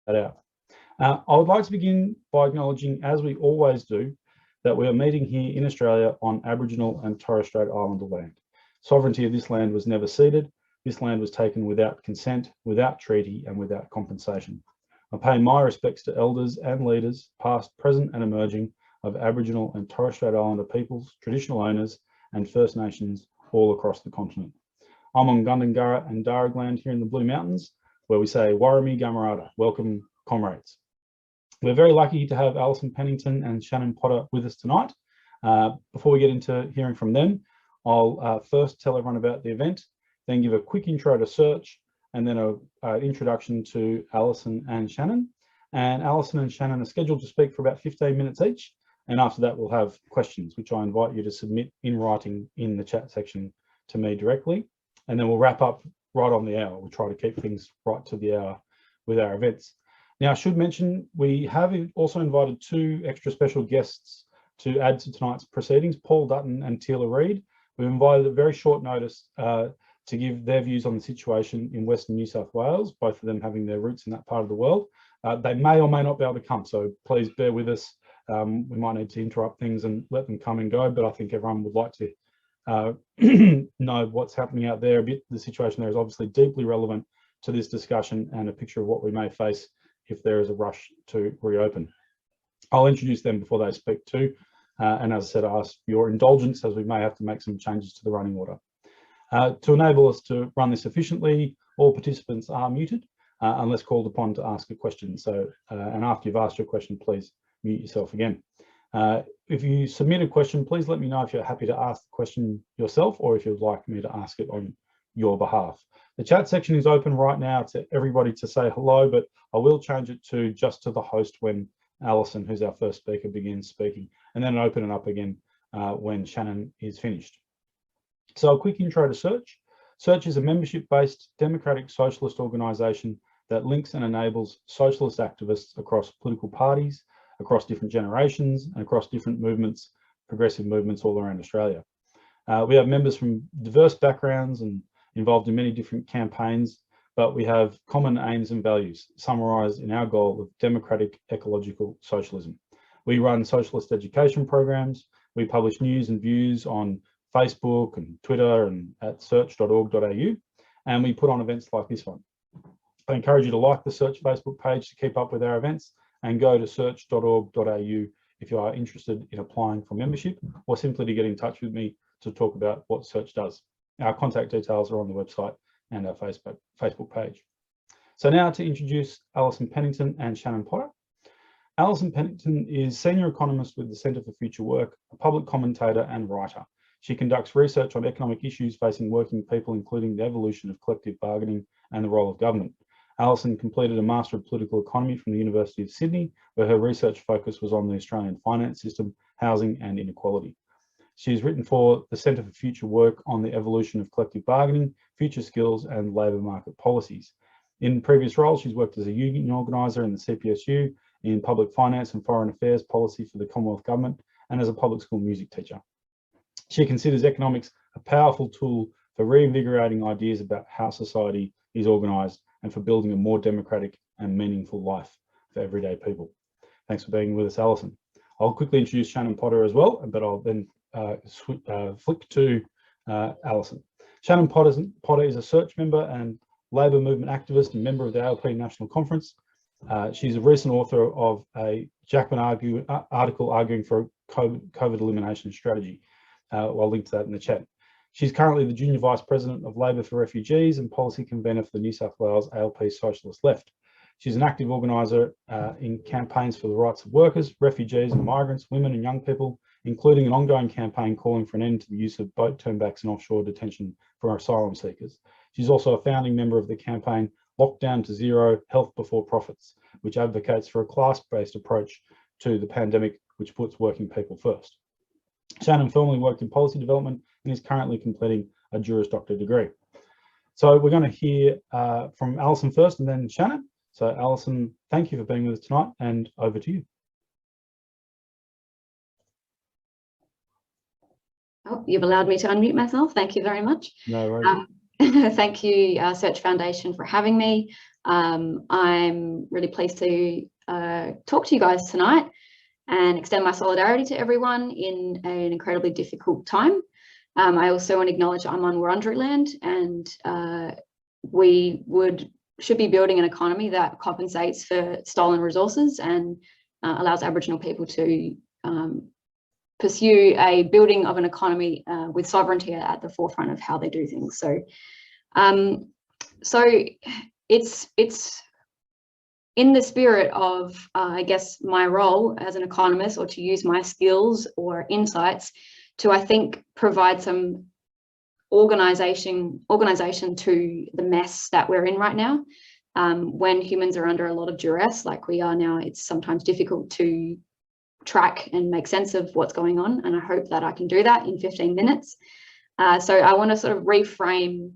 that out. I would like to begin by acknowledging, as we always do, that we are meeting here in Australia on Aboriginal and Torres Strait Islander land. Sovereignty of this land was never ceded. This land was taken without consent, without treaty, and without compensation. I pay my respects to elders and leaders, past, present, and emerging, of Aboriginal and Torres Strait Islander peoples, traditional owners, and First Nations all across the continent. I'm on Gundungurra and Darug land here in the Blue Mountains, where we say Warrami Gamarada, welcome comrades. We're very lucky to have Alison Pennington and Shannen Potter with us tonight. Before we get into hearing from them, I'll first tell everyone about the event, then give a quick intro to Search, and then an introduction to Alison and Shannen. And Alison and Shannen are scheduled to speak for about 15 minutes each. And after that, we'll have questions, which I invite you to submit in writing in the chat section to me directly. And then we'll wrap up right on the hour. We'll try to keep things right to the hour with our events. Now, I should mention, we have also invited two extra special guests to add to tonight's proceedings, Paul Dutton and Teela Reid. We've invited at very short notice to give their views on the situation in Western New South Wales, both of them having their roots in that part of the world. They may or may not be able to come, so please bear with us. We might need to interrupt things and let them come and go, but I think everyone would like to know what's happening out there. The situation there is obviously deeply relevant to this discussion and a picture of what we may face if there is a rush to reopen. I'll introduce them before they speak too. And as I said, I ask your indulgence as we may have to make some changes to the running order. To enable us to run this efficiently, all participants are muted unless called upon to ask a question. So, and after you've asked your question, please mute yourself again. If you submit a question, please let me know if you're happy to ask the question yourself or if you'd like me to ask it on your behalf. The chat section is open right now to everybody to say hello, but I will change it to just to the host when Alison, who's our first speaker, begins speaking, and then open it up again when Shannen is finished. So a quick intro to Search. Search is a membership-based democratic socialist organisation that links and enables socialist activists across political parties, across different generations, and across different movements, progressive movements all around Australia. We have members from diverse backgrounds and involved in many different campaigns, but we have common aims and values summarised in our goal of democratic ecological socialism. We run socialist education programs, we publish news and views on Facebook and Twitter and at search.org.au, and we put on events like this one. I encourage you to like the Search Facebook page to keep up with our events and go to search.org.au if you are interested in applying for membership or simply to get in touch with me to talk about what Search does. Our contact details are on the website and our Facebook page. So now to introduce Alison Pennington and Shannen Potter. Alison Pennington is Senior Economist with the Centre for Future Work, a public commentator and writer. She conducts research on economic issues facing working people, including the evolution of collective bargaining and the role of government. Alison completed a Master of Political Economy from the University of Sydney, where her research focus was on the Australian finance system, housing and inequality. She's written for the Centre for Future Work on the evolution of collective bargaining, future skills and labour market policies. In previous roles, she's worked as a union organiser in the CPSU, in public finance and foreign affairs policy for the Commonwealth government, and as a public school music teacher. She considers economics a powerful tool for reinvigorating ideas about how society is organised and for building a more democratic and meaningful life for everyday people. Thanks for being with us, Alison. I'll quickly introduce Shannen Potter as well, but I'll then flick to Alison. Shannen Potter is a Search member and Labour movement activist and member of the ALP National Conference. She's a recent author of a Jackman article arguing for a COVID elimination strategy. I'll link to that in the chat. She's currently the Junior Vice President of Labour for Refugees and Policy Convener for the New South Wales ALP Socialist Left. She's an active organiser in campaigns for the rights of workers, refugees and migrants, women and young people, including an ongoing campaign calling for an end to the use of boat turnbacks and offshore detention for asylum seekers. She's also a founding member of the campaign Lockdown to Zero, Health Before Profits, which advocates for a class-based approach to the pandemic, which puts working people first. Shannen formerly worked in policy development and is currently completing a Juris Doctor degree. So we're going to hear from Alison first and then Shannen. So Alison, thank you for being with us tonight and over to you. Oh, you've allowed me to unmute myself. Thank you very much. No worries. Thank you, Search Foundation, for having me. I'm really pleased to talk to you guys tonight and extend my solidarity to everyone in an incredibly difficult time. I also want to acknowledge I'm on Wurundjeri land, and we should be building an economy that compensates for stolen resources and allows Aboriginal people to pursue a building of an economy with sovereignty at the forefront of how they do things. So it's in the spirit of, I guess, my role as an economist, or to use my skills or insights to, I think, provide some organization to the mess that we're in right now. When humans are under a lot of duress, like we are now, it's sometimes difficult to track and make sense of what's going on. And I hope that I can do that in 15 minutes. So I want to sort of reframe,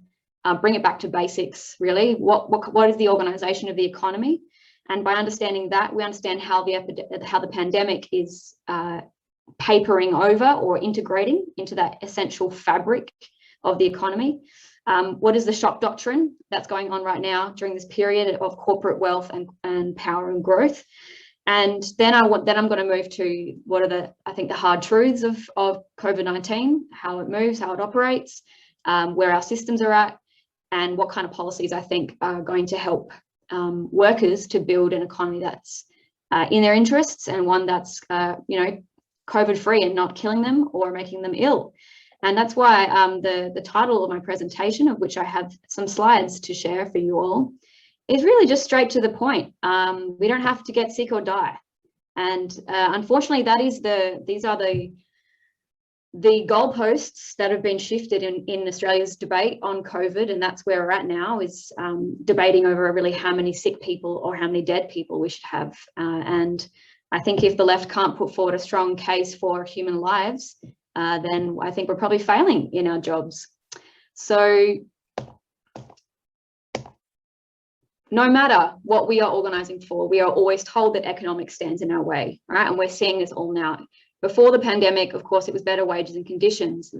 bring it back to basics, really. What is the organization of the economy? And by understanding that, we understand how the pandemic is papering over or integrating into that essential fabric of the economy. What is the shock doctrine that's going on right now during this period of corporate wealth and power and growth? And then I'm going to move to what are I think the hard truths of COVID-19, how it moves, how it operates, where our systems are at, and what kind of policies I think are going to help workers to build an economy that's in their interests, and one that's COVID-free and not killing them or making them ill. And that's why the title of my presentation, of which I have some slides to share for you all, is really just straight to the point. We don't have to get sick or die. And unfortunately, these are the goalposts that have been shifted in Australia's debate on COVID, and that's where we're at now, is debating over really how many sick people or how many dead people we should have. And I think if the left can't put forward a strong case for human lives, then I think we're probably failing in our jobs. So no matter what we are organising for, we are always told that economics stands in our way, right? And we're seeing this all now. Before the pandemic, of course, it was better wages and conditions.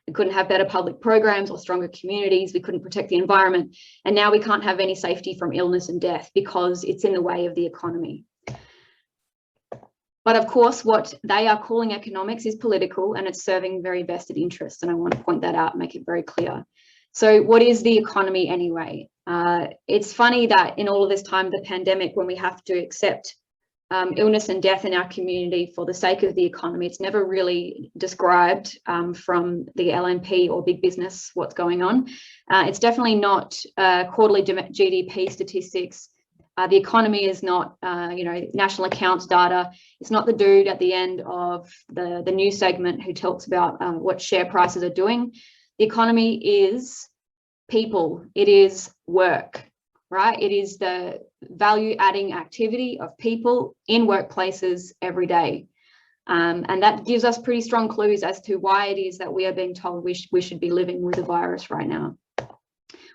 We couldn't have better public programs or stronger communities. We couldn't protect the environment. And now we can't have any safety from illness and death because it's in the way of the economy. But of course, what they are calling economics is political, and it's serving very vested interests. And I want to point that out, make it very clear. So what is the economy anyway? It's funny that in all of this time, the pandemic, when we have to accept illness and death in our community for the sake of the economy, it's never really described from the LNP or big business what's going on. It's definitely not quarterly GDP statistics. The economy is not, national accounts data. It's not the dude at the end of the news segment who talks about what share prices are doing. The economy is people. It is work, right? It is the value-adding activity of people in workplaces every day. And that gives us pretty strong clues as to why it is that we are being told we should be living with a virus right now.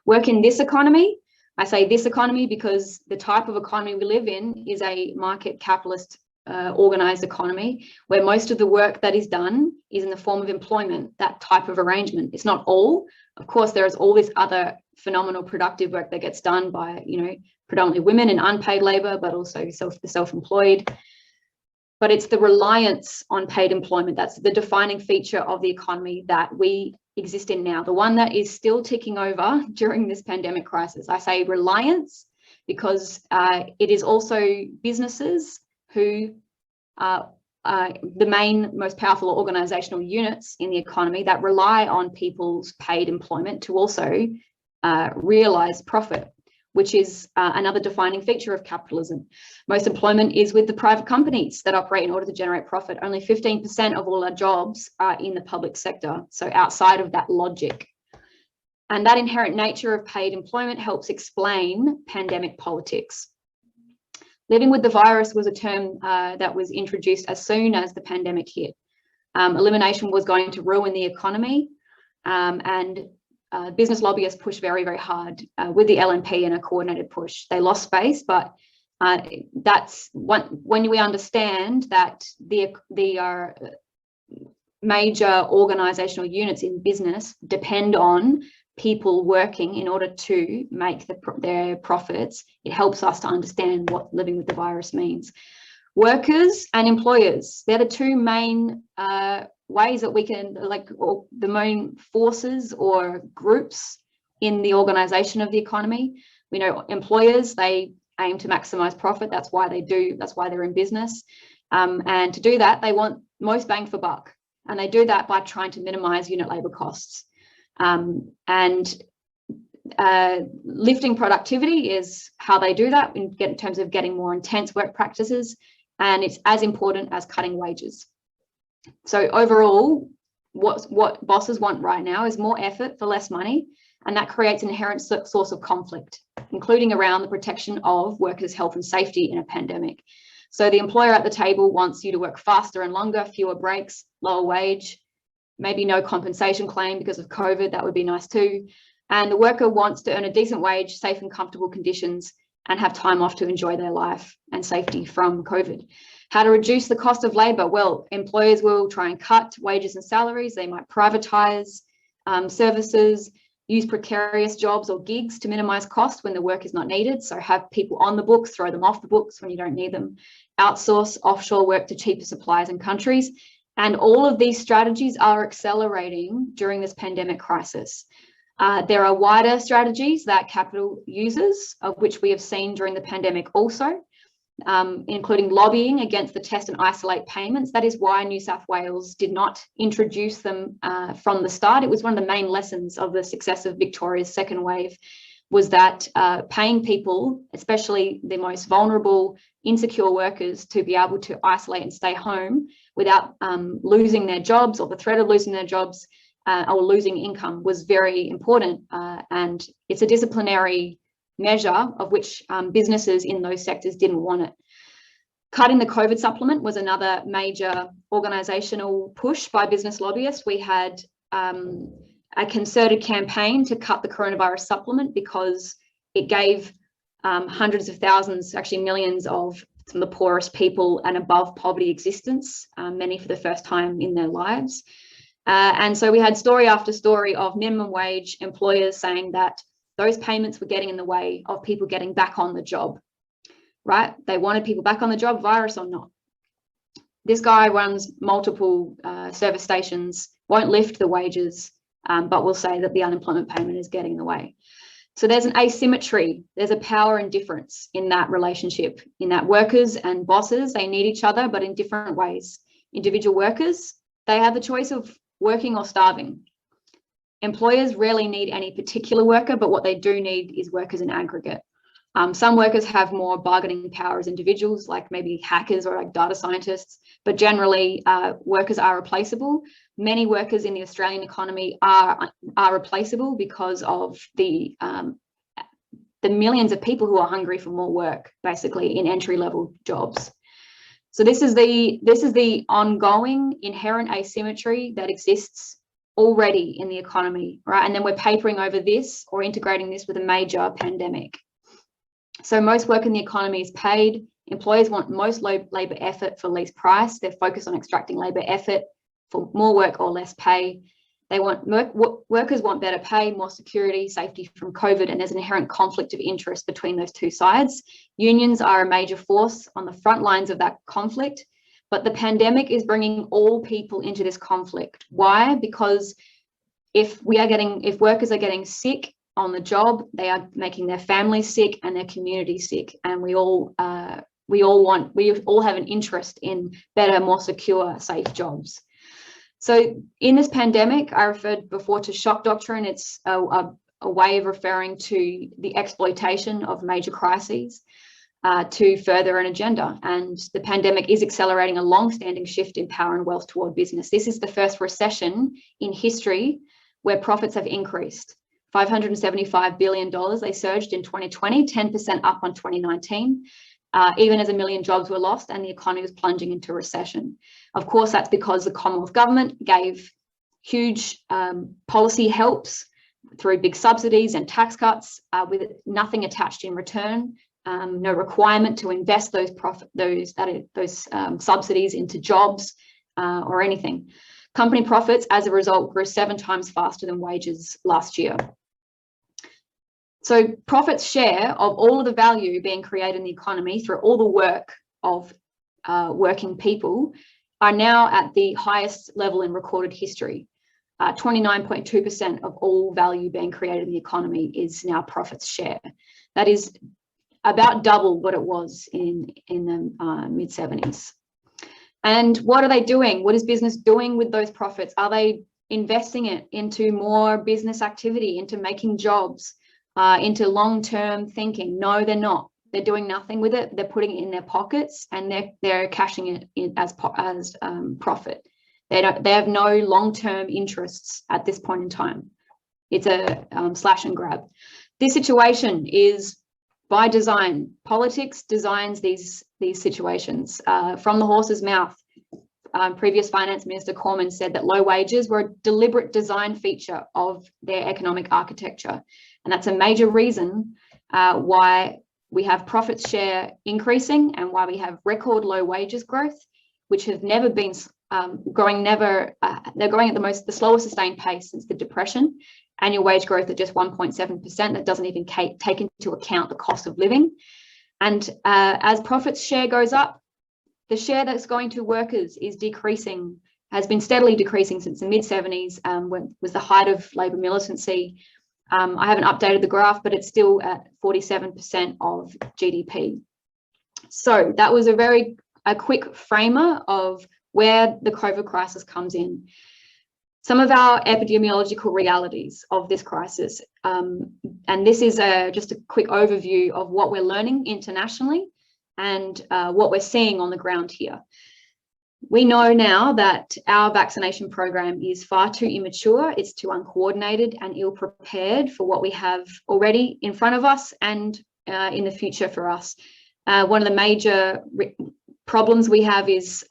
Work in this economy. I say this economy because the type of economy we live in is a market capitalist organised economy, where most of the work that is done is in the form of employment, that type of arrangement. It's not all. Of course, there is all this other phenomenal productive work that gets done by, predominantly women in unpaid labour, but also the self-employed. But it's the reliance on paid employment that's the defining feature of the economy that we exist in now, the one that is still ticking over during this pandemic crisis. I say reliance because it is also businesses who are the main, most powerful organisational units in the economy that rely on people's paid employment to also realise profit, which is another defining feature of capitalism. Most employment is with the private companies that operate in order to generate profit. Only 15% of all our jobs are in the public sector, so outside of that logic. And that inherent nature of paid employment helps explain pandemic politics. Living with the virus was a term that was introduced as soon as the pandemic hit. Elimination was going to ruin the economy, and business lobbyists pushed very, very hard with the LNP in a coordinated push. They lost space, but that's when we understand that the major organisational units in business depend on people working in order to make their profits, it helps us to understand what living with the virus means. Workers and employers, they're the two main ways that we can, or the main forces or groups in the organisation of the economy. We know employers, they aim to maximise profit. That's why they're in business. And to do that, they want most bang for buck. And they do that by trying to minimise unit labour costs. Lifting productivity is how they do that in terms of getting more intense work practices. And it's as important as cutting wages. So overall, what bosses want right now is more effort for less money, and that creates an inherent source of conflict, including around the protection of workers' health and safety in a pandemic. So the employer at the table wants you to work faster and longer, fewer breaks, lower wage, maybe no compensation claim because of COVID, that would be nice too. And the worker wants to earn a decent wage, safe and comfortable conditions, and have time off to enjoy their life and safety from COVID. How to reduce the cost of labour? Well, employers will try and cut wages and salaries. They might privatise services, use precarious jobs or gigs to minimise cost when the work is not needed. So have people on the books, throw them off the books when you don't need them. Outsource offshore work to cheaper suppliers and countries. And all of these strategies are accelerating during this pandemic crisis. There are wider strategies that capital uses, of which we have seen during the pandemic also, including lobbying against the test and isolate payments. That is why New South Wales did not introduce them from the start. It was one of the main lessons of the success of Victoria's second wave, was that paying people, especially the most vulnerable, insecure workers, to be able to isolate and stay home without losing their jobs or the threat of losing their jobs or losing income was very important. And it's a disciplinary measure of which businesses in those sectors didn't want it. Cutting the COVID supplement was another major organisational push by business lobbyists. We had a concerted campaign to cut the coronavirus supplement because it gave hundreds of thousands, actually millions of some of the poorest people an above poverty existence, many for the first time in their lives. And so we had story after story of minimum wage employers saying that those payments were getting in the way of people getting back on the job, right? They wanted people back on the job, virus or not. This guy runs multiple service stations, won't lift the wages, but will say that the unemployment payment is getting in the way. So there's an asymmetry, there's a power and difference in that relationship, in that workers and bosses, they need each other, but in different ways. Individual workers, they have the choice of working or starving. Employers rarely need any particular worker, but what they do need is workers in aggregate. Some workers have more bargaining power as individuals, like maybe hackers or like data scientists, but generally workers are replaceable. Many workers in the Australian economy are replaceable because of the millions of people who are hungry for more work, basically in entry-level jobs. So this is the ongoing inherent asymmetry that exists already in the economy, right? And then we're papering over this or integrating this with a major pandemic. So most work in the economy is paid. Employers want most labour effort for least price. They're focused on extracting labour effort for more work or less pay. They want workers want better pay, more security, safety from COVID, and there's an inherent conflict of interest between those two sides. Unions are a major force on the front lines of that conflict, but the pandemic is bringing all people into this conflict. Why? Because if workers are getting sick on the job, they are making their families sick and their community sick, and we all have an interest in better, more secure, safe jobs. So in this pandemic, I referred before to shock doctrine. It's a way of referring to the exploitation of major crises to further an agenda. And the pandemic is accelerating a long-standing shift in power and wealth toward business. This is the first recession in history where profits have increased. $575 billion, they surged in 2020, 10% up on 2019. Even as 1 million jobs were lost and the economy was plunging into recession. Of course, that's because the Commonwealth government gave huge policy helps through big subsidies and tax cuts with nothing attached in return, no requirement to invest those subsidies into jobs or anything. Company profits, as a result, grew 7 times faster than wages last year. So profits share of all of the value being created in the economy through all the work of working people are now at the highest level in recorded history. 29.2% of all value being created in the economy is now profits share. That is about double what it was in the mid-70s. And what are they doing? What is business doing with those profits? Are they investing it into more business activity, into making jobs, into long-term thinking? No, they're not. They're doing nothing with it. They're putting it in their pockets and they're cashing it in as profit. They have no long-term interests at this point in time. It's a slash and grab. This situation is by design. Politics designs these situations. From the horse's mouth, previous Finance Minister Cormann said that low wages were a deliberate design feature of their economic architecture. And that's a major reason why we have profits share increasing and why we have record low wages growth, which have never been growing, they're growing at the slowest sustained pace since the Depression. Annual wage growth at just 1.7%. That doesn't even take into account the cost of living. And as profits share goes up, the share that's going to workers is decreasing, has been steadily decreasing since the mid-70s, when was the height of labour militancy. I haven't updated the graph, but it's still at 47% of GDP. So that was a quick framer of where the COVID crisis comes in. Some of our epidemiological realities of this crisis, and this is just a quick overview of what we're learning internationally and what we're seeing on the ground here. We know now that our vaccination program is far too immature, it's too uncoordinated and ill-prepared for what we have already in front of us and in the future for us. One of the major problems we have is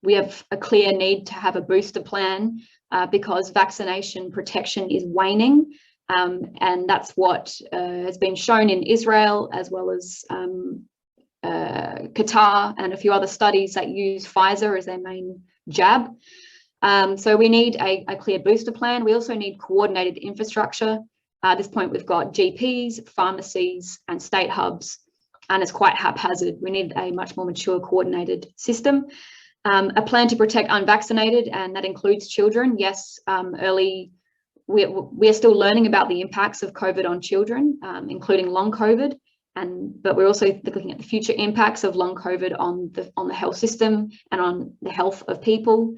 we have a clear need to have a booster plan because vaccination protection is waning. And that's what has been shown in Israel, as well as Qatar and a few other studies that use Pfizer as their main jab. So we need a clear booster plan. We also need coordinated infrastructure. At this point, we've got GPs, pharmacies, and state hubs, and it's quite haphazard. We need a much more mature, coordinated system. A plan to protect unvaccinated, and that includes children. Yes, we're still learning about the impacts of COVID on children, including long COVID, but we're also looking at the future impacts of long COVID on the health system and on the health of people.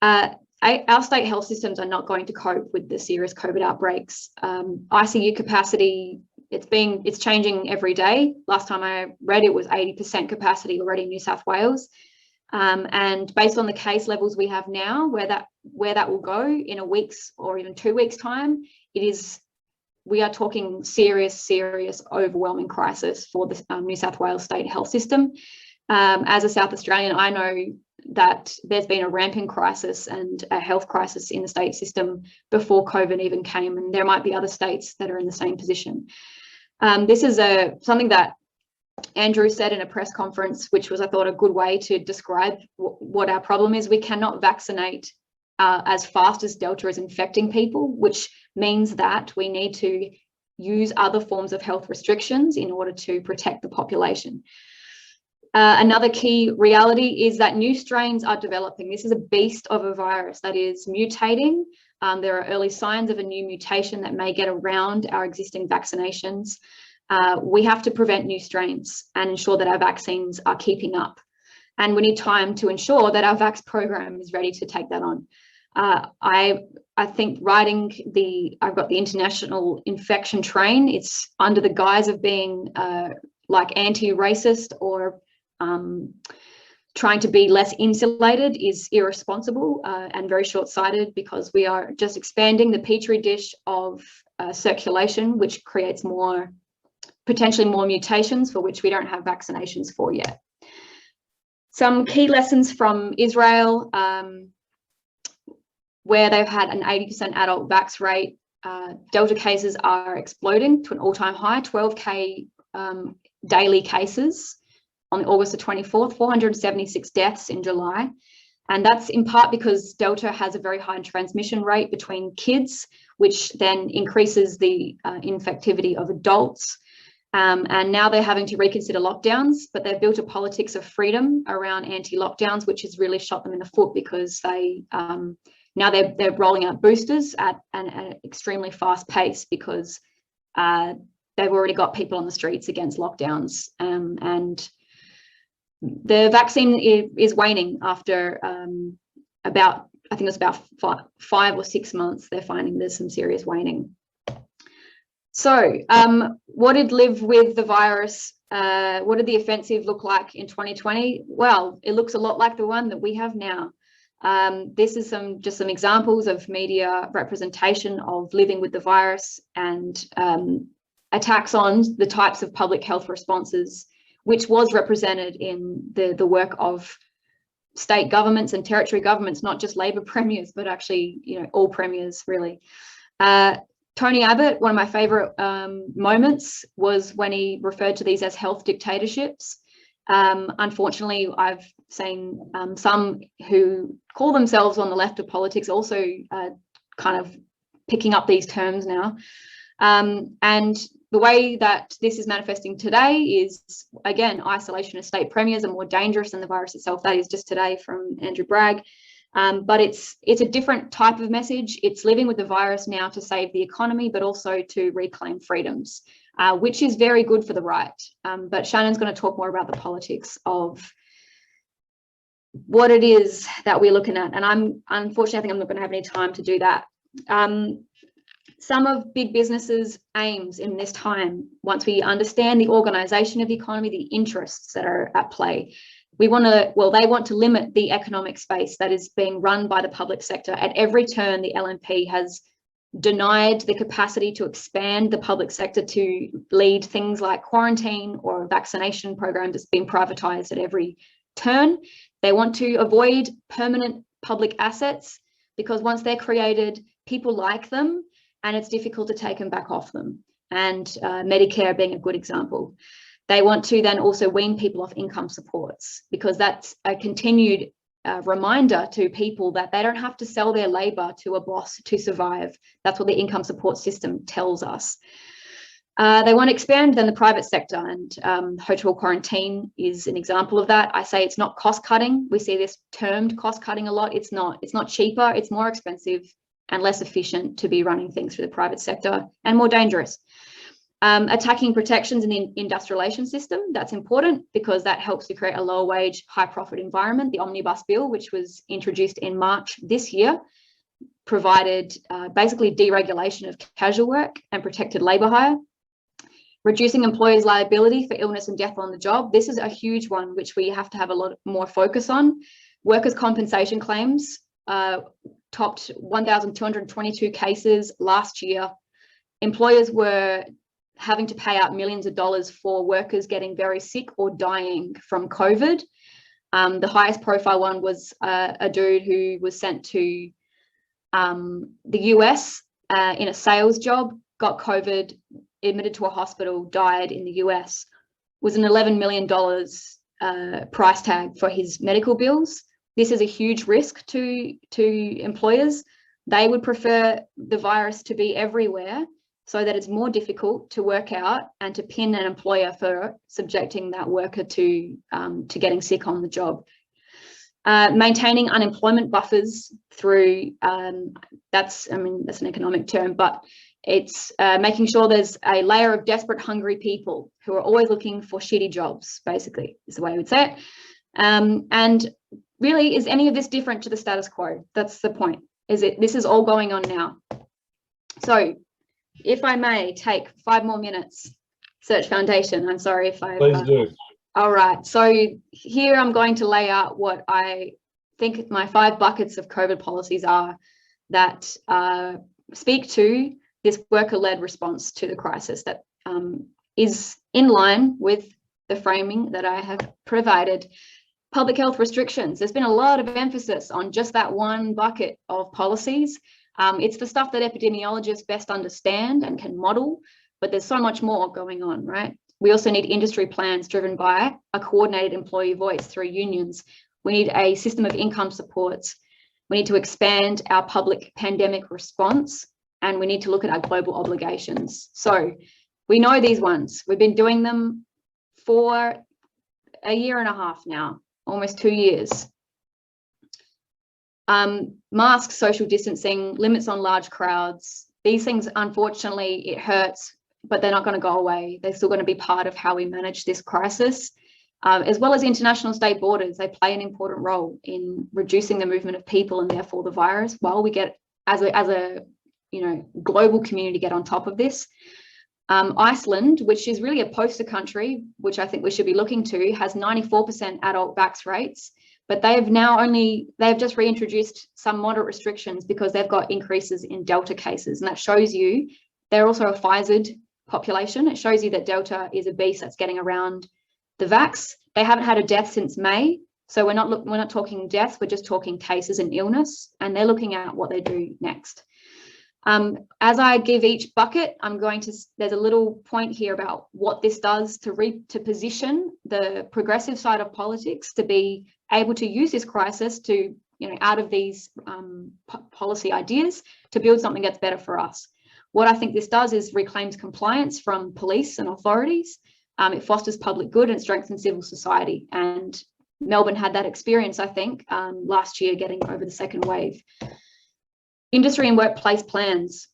Our state health systems are not going to cope with the serious COVID outbreaks. ICU capacity, it's changing every day. Last time I read it was 80% capacity already in New South Wales. And based on the case levels we have now, where that will go in a week's or even 2 weeks' time, we are talking serious, overwhelming crisis for the New South Wales state health system. As a South Australian, I know that there's been a ramping crisis and a health crisis in the state system before COVID even came, and there might be other states that are in the same position. This is something that Andrew said in a press conference, which was, I thought, a good way to describe what our problem is. We cannot vaccinate as fast as Delta is infecting people, which means that we need to use other forms of health restrictions in order to protect the population. Another key reality is that new strains are developing. This is a beast of a virus that is mutating. There are early signs of a new mutation that may get around our existing vaccinations. We have to prevent new strains and ensure that our vaccines are keeping up. And we need time to ensure that our vax program is ready to take that on. I think I've got the international infection train. It's under the guise of being like anti-racist or trying to be less insulated is irresponsible and very short-sighted, because we are just expanding the petri dish of circulation, which creates potentially more mutations for which we don't have vaccinations for yet. Some key lessons from Israel, where they've had an 80% adult vax rate. Delta cases are exploding to an all-time high, 12K daily cases on August the 24th, 476 deaths in July. And that's in part because Delta has a very high transmission rate between kids, which then increases the infectivity of adults. And now they're having to reconsider lockdowns, but they've built a politics of freedom around anti-lockdowns, which has really shot them in the foot, because they now they're rolling out boosters at an extremely fast pace, because they've already got people on the streets against lockdowns. And the vaccine is waning after about, I think it's about 5 or 6 months. They're finding there's some serious waning. So what did live with the virus? What did the offensive look like in 2020? Well, it looks a lot like the one that we have now. This is just some examples of media representation of living with the virus, and attacks on the types of public health responses, which was represented in the work of state governments and territory governments, not just Labor premiers, but actually, all premiers really. Tony Abbott, one of my favourite moments was when he referred to these as health dictatorships. Unfortunately, I've seen some who call themselves on the left of politics also kind of picking up these terms now. And the way that this is manifesting today is, again, isolation of state premiers are more dangerous than the virus itself. That is just today from Andrew Bragg. But it's a different type of message. It's living with the virus now to save the economy, but also to reclaim freedoms, which is very good for the right. But Shannen's going to talk more about the politics of what it is that we're looking at. And unfortunately, I think I'm not going to have any time to do that. Some of big businesses' aims in this time, once we understand the organisation of the economy, the interests that are at play, they want to limit the economic space that is being run by the public sector. At every turn, the LNP has denied the capacity to expand the public sector to lead things like quarantine or vaccination programs. It's been privatised at every turn. They want to avoid permanent public assets, because once they're created, people like them and it's difficult to take them back off them. And Medicare being a good example. They want to then also wean people off income supports, because that's a continued reminder to people that they don't have to sell their labour to a boss to survive. That's what the income support system tells us. They want to expand then the private sector, and hotel quarantine is an example of that. I say it's not cost cutting. We see this termed cost cutting a lot. It's not cheaper. It's more expensive and less efficient to be running things through the private sector, and more dangerous. Attacking protections in the industrialisation system, that's important, because that helps to create a lower wage, high profit environment. The Omnibus Bill, which was introduced in March this year, provided basically deregulation of casual work and protected labour hire. Reducing employers' liability for illness and death on the job. This is a huge one, which we have to have a lot more focus on. Workers' compensation claims topped 1,222 cases last year. Employers were having to pay out millions of dollars for workers getting very sick or dying from COVID. The highest profile one was a dude who was sent to the US in a sales job, got COVID, admitted to a hospital, died in the US. Was an $11 million price tag for his medical bills. This is a huge risk to employers. They would prefer the virus to be everywhere, so that it's more difficult to work out and to pin an employer for subjecting that worker to getting sick on the job. Maintaining unemployment buffers through, that's an economic term, but it's making sure there's a layer of desperate, hungry people who are always looking for shitty jobs, basically, is the way I would say it. And really, is any of this different to the status quo? That's the point. This is all going on now. So, if I may take 5 more minutes, Search Foundation. I'm sorry if I. Please do. All right. So here I'm going to lay out what I think my 5 buckets of COVID policies are that speak to this worker-led response to the crisis that is in line with the framing that I have provided. Public health restrictions. There's been a lot of emphasis on just that one bucket of policies. It's the stuff that epidemiologists best understand and can model, but there's so much more going on, right? We also need industry plans driven by a coordinated employee voice through unions. We need a system of income supports. We need to expand our public pandemic response and we need to look at our global obligations. So we know these ones. We've been doing them for a year and a half now, almost 2 years. Masks, social distancing, limits on large crowds. These things, unfortunately, it hurts, but they're not going to go away. They're still going to be part of how we manage this crisis, as well as international state borders. They play an important role in reducing the movement of people and therefore the virus, while we get, as a global community, get on top of this. Iceland, which is really a poster country, which I think we should be looking to, has 94% adult vax rates, but they've just reintroduced some moderate restrictions because they've got increases in Delta cases. And that shows you they're also a Pfizered population. It shows you that Delta is a beast that's getting around the vax. They haven't had a death since May. So we're not talking deaths, we're just talking cases and illness, and they're looking at what they do next. As I give each bucket, there's a little point here about what this does to position the progressive side of politics to be able to use this crisis to, out of these policy ideas, to build something that's better for us. What I think this does is reclaims compliance from police and authorities. It fosters public good and strengthens civil society. And Melbourne had that experience, I think, last year, getting over the second wave. Industry and workplace plans.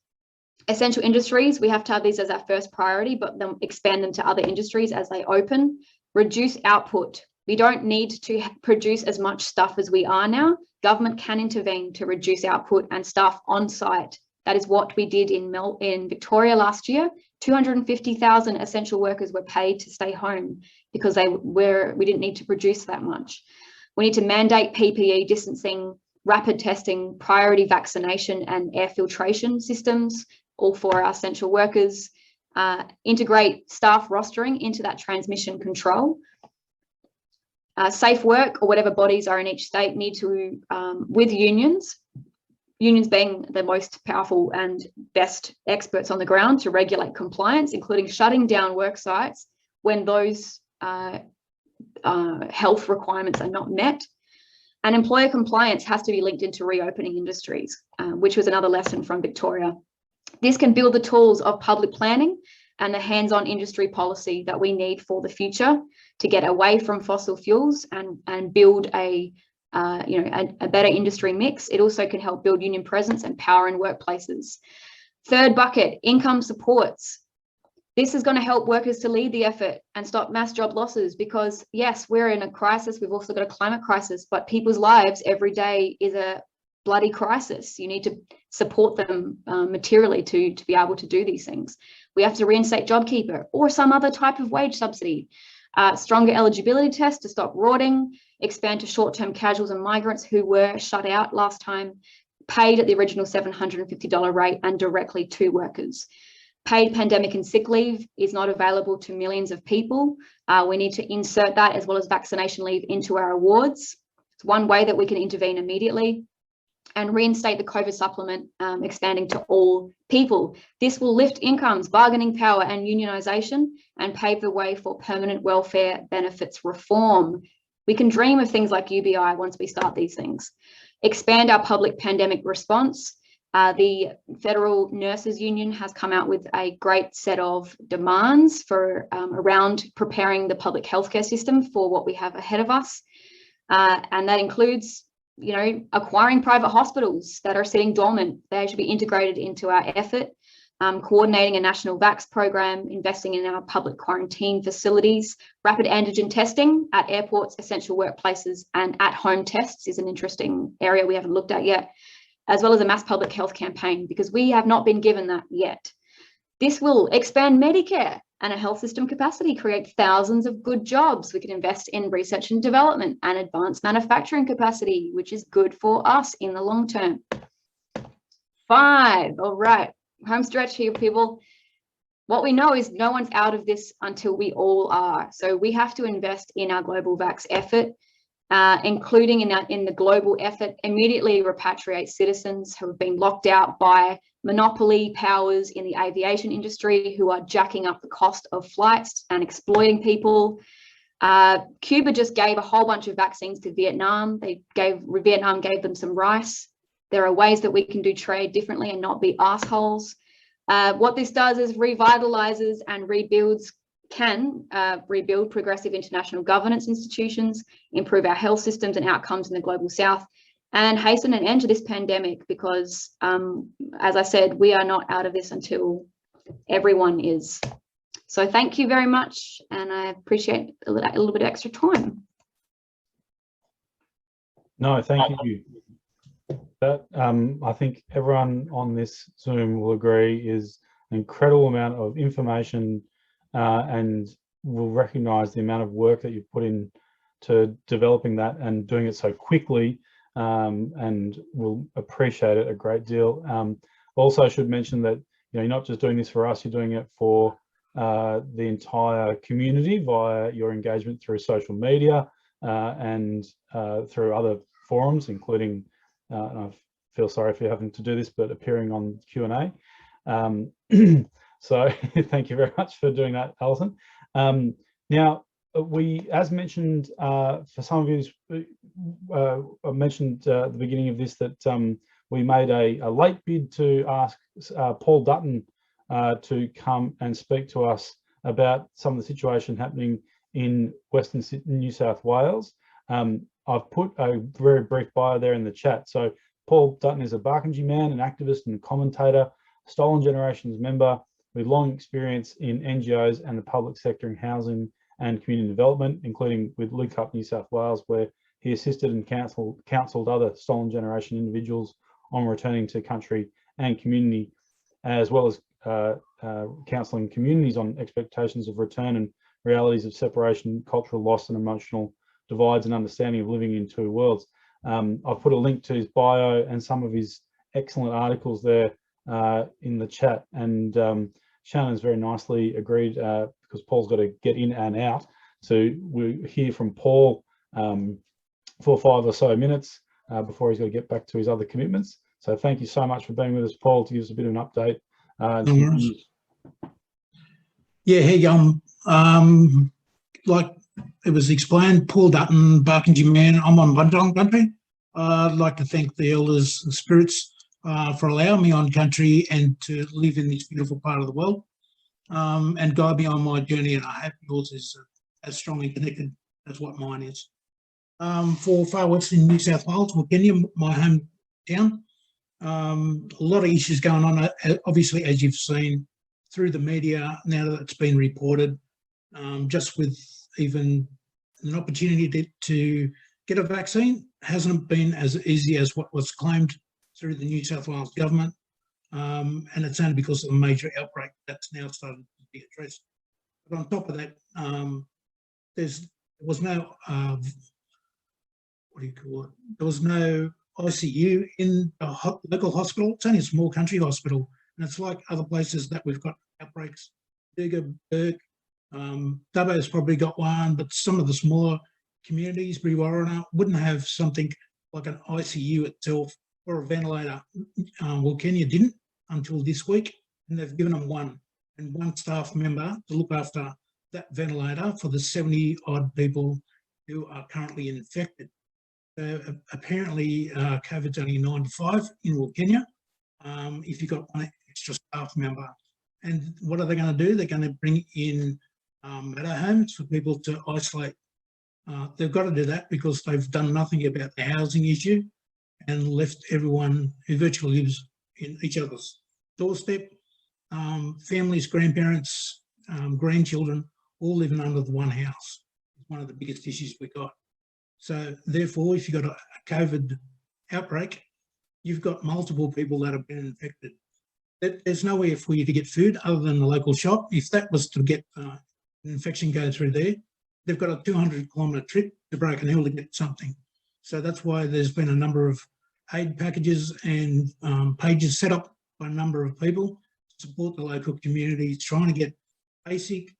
Essential industries, we have to have these as our first priority, but then expand them to other industries as they open. Reduce output. We don't need to produce as much stuff as we are now. Government can intervene to reduce output and staff on site. That is what we did in Victoria last year. 250,000 essential workers were paid to stay home because we didn't need to produce that much. We need to mandate PPE, distancing, rapid testing, priority vaccination and air filtration systems, all for our essential workers. Integrate staff rostering into that transmission control. Safe work, or whatever bodies are in each state, need to, with unions being the most powerful and best experts on the ground to regulate compliance, including shutting down work sites when those health requirements are not met. And employer compliance has to be linked into reopening industries, which was another lesson from Victoria. This can build the tools of public planning and the hands-on industry policy that we need for the future to get away from fossil fuels and build a better industry mix. It also can help build union presence and power in workplaces. Third bucket, income supports. This is going to help workers to lead the effort and stop mass job losses, because yes, we're in a crisis. We've also got a climate crisis, but people's lives every day is a bloody crisis. You need to support them materially to be able to do these things. We have to reinstate JobKeeper or some other type of wage subsidy. Stronger eligibility tests to stop rorting, expand to short-term casuals and migrants who were shut out last time, paid at the original $750 rate and directly to workers. Paid pandemic and sick leave is not available to millions of people. We need to insert that, as well as vaccination leave, into our awards. It's one way that we can intervene immediately. And reinstate the COVID supplement, expanding to all people. This will lift incomes, bargaining power and unionisation, and pave the way for permanent welfare benefits reform. We can dream of things like UBI once we start these things. Expand our public pandemic response. The Federal Nurses Union has come out with a great set of demands for around preparing the public healthcare system for what we have ahead of us. And that includes, acquiring private hospitals that are sitting dormant. They should be integrated into our effort. Coordinating a national vax program, investing in our public quarantine facilities. Rapid antigen testing at airports, essential workplaces, and at-home tests is an interesting area we haven't looked at yet, as well as a mass public health campaign, because we have not been given that yet. This will expand Medicare and a health system capacity, create thousands of good jobs. We can invest in research and development and advanced manufacturing capacity, which is good for us in the long term. 5, all right, home stretch here, people. What we know is no one's out of this until we all are. So we have to invest in our global vax effort, including in the global effort, immediately repatriate citizens who have been locked out by monopoly powers in the aviation industry who are jacking up the cost of flights and exploiting people. Cuba just gave a whole bunch of vaccines to Vietnam. Vietnam gave them some rice. There are ways that we can do trade differently and not be assholes. What this does is revitalizes and can rebuild progressive international governance institutions, improve our health systems and outcomes in the global south, and hasten an end to this pandemic because, as I said, we are not out of this until everyone is. So thank you very much, and I appreciate a little bit of extra time. No, thank you. That I think everyone on this Zoom will agree is an incredible amount of information, and will recognise the amount of work that you've put in to developing that and doing it so quickly, and will appreciate it a great deal. Also, I should mention that you're not just doing this for us; you're doing it for the entire community via your engagement through social media and through other forums, including. I feel sorry for you having to do this, but appearing on Q&A. So thank you very much for doing that, Alison. Now, as mentioned, for some of you, I mentioned at the beginning of this that we made a late bid to ask Paul Dutton to come and speak to us about some of the situation happening in Western New South Wales. I've put a very brief bio there in the chat. So Paul Dutton is a Barkindji man, an activist and commentator, Stolen Generations member with long experience in NGOs and the public sector in housing and community development, including with Link Up New South Wales, where he assisted and counselled other Stolen Generation individuals on returning to country and community, as well as counselling communities on expectations of return and realities of separation, cultural loss and emotional divides and understanding of living in two worlds. I've put a link to his bio and some of his excellent articles there in the chat, and Shannon's very nicely agreed, because Paul's got to get in and out. So we'll hear from Paul for 5 or so minutes before he's got to get back to his other commitments. So thank you so much for being with us, Paul, to give us a bit of an update. Yeah, here you go. Like it was explained, Paul Dutton, Barkindji man, I'm on Bunjalung country. I'd like to thank the elders and spirits for allowing me on country and to live in this beautiful part of the world, and guide me on my journey, and I hope yours is as strongly connected as what mine is. For far western New South Wales, Kenya, my hometown, a lot of issues going on, obviously, as you've seen through the media now that it's been reported, just with even an opportunity to get a vaccine hasn't been as easy as what was claimed through the New South Wales government, and it's only because of a major outbreak that's now started to be addressed. But on top of that, there was no there was no ICU in a local hospital. It's only a small country hospital, and it's like other places that we've got outbreaks. Berg, Dubbo's probably got one, but some of the smaller communities, Brewarrina, wouldn't have something like an ICU itself or a ventilator. Kenya didn't until this week, and they've given them one staff member to look after that ventilator for the 70 odd people who are currently infected. So apparently COVID's only 9 to 5 in Kenya if you've got one extra staff member. And what are they going to do? They're going to bring in motor homes for people to isolate. They've got to do that because they've done nothing about the housing issue and left everyone who virtually lives in each other's doorstep. Families, grandparents, grandchildren, all living under the one house. It's one of the biggest issues we got. So therefore, if you've got a COVID outbreak, you've got multiple people that have been infected. There's nowhere for you to get food other than the local shop. If that was to get an infection go through there, they've got a 200-kilometre trip to Broken Hill to get something. So that's why there's been a number of aid packages and pages set up by a number of people to support the local communities, trying to get basic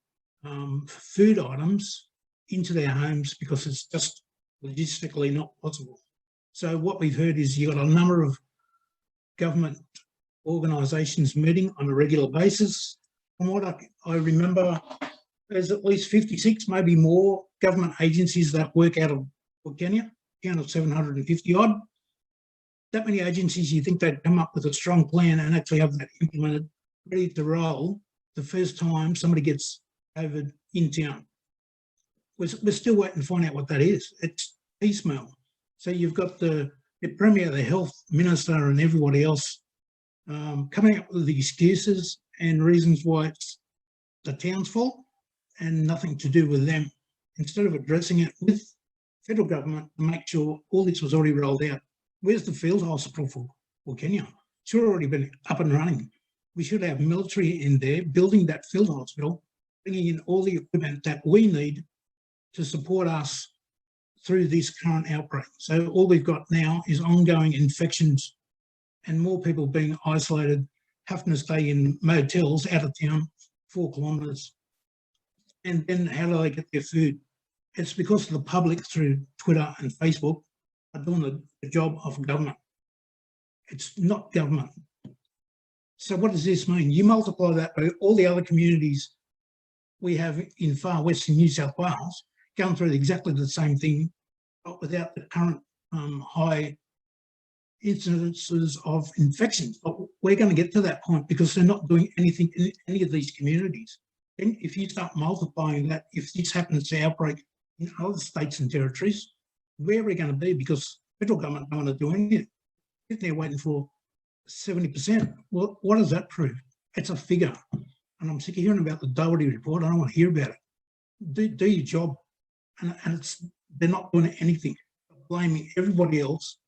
food items into their homes because it's just logistically not possible. So what we've heard is you've got a number of government organisations meeting on a regular basis. From what I remember, there's at least 56, maybe more, government agencies that work out of Kenya, count of 750 odd. that many agencies, you think they'd come up with a strong plan and actually have that implemented, ready to roll the first time somebody gets COVID in town. We're still waiting to find out what that is. It's piecemeal. So you've got the Premier, the Health Minister and everybody else coming up with the excuses and reasons why it's the town's fault and nothing to do with them, instead of addressing it with federal government to make sure all this was already rolled out. Where's the field hospital for Kenya? It's already been up and running. We should have military in there building that field hospital, bringing in all the equipment that we need to support us through this current outbreak. So all we've got now is ongoing infections and more people being isolated, having to stay in motels out of town 4 kilometres. And then how do they get their food? It's because the public through Twitter and Facebook are doing the job of government. It's not government. So what does this mean? You multiply that by all the other communities we have in far western New South Wales going through exactly the same thing, but without the current high incidences of infections. But we're going to get to that point because they're not doing anything in any of these communities. And if you start multiplying that, if this happens to outbreak in other states and territories, where are we going to be? Because federal government don't want to do anything. They're waiting for 70%. Well, what does that prove? It's a figure. And I'm sick of hearing about the Doherty report. I don't want to hear about it. Do your job. And they're not doing anything, blaming everybody else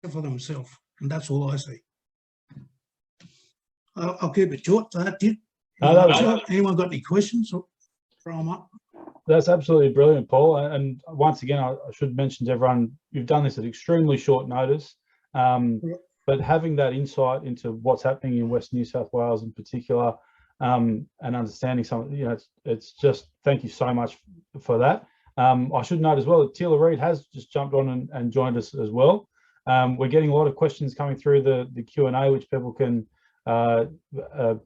except for themselves. And that's all I see. I'll keep it short. So that's it. Anyone got any questions? Throw them up. That's absolutely brilliant, Paul. And once again, I should mention to everyone, you've done this at extremely short notice. But having that insight into what's happening in West New South Wales in particular, and understanding some, it's just, thank you so much for that. I should note as well that Teela Reid has just jumped on and joined us as well. We're getting a lot of questions coming through the Q&A, which people can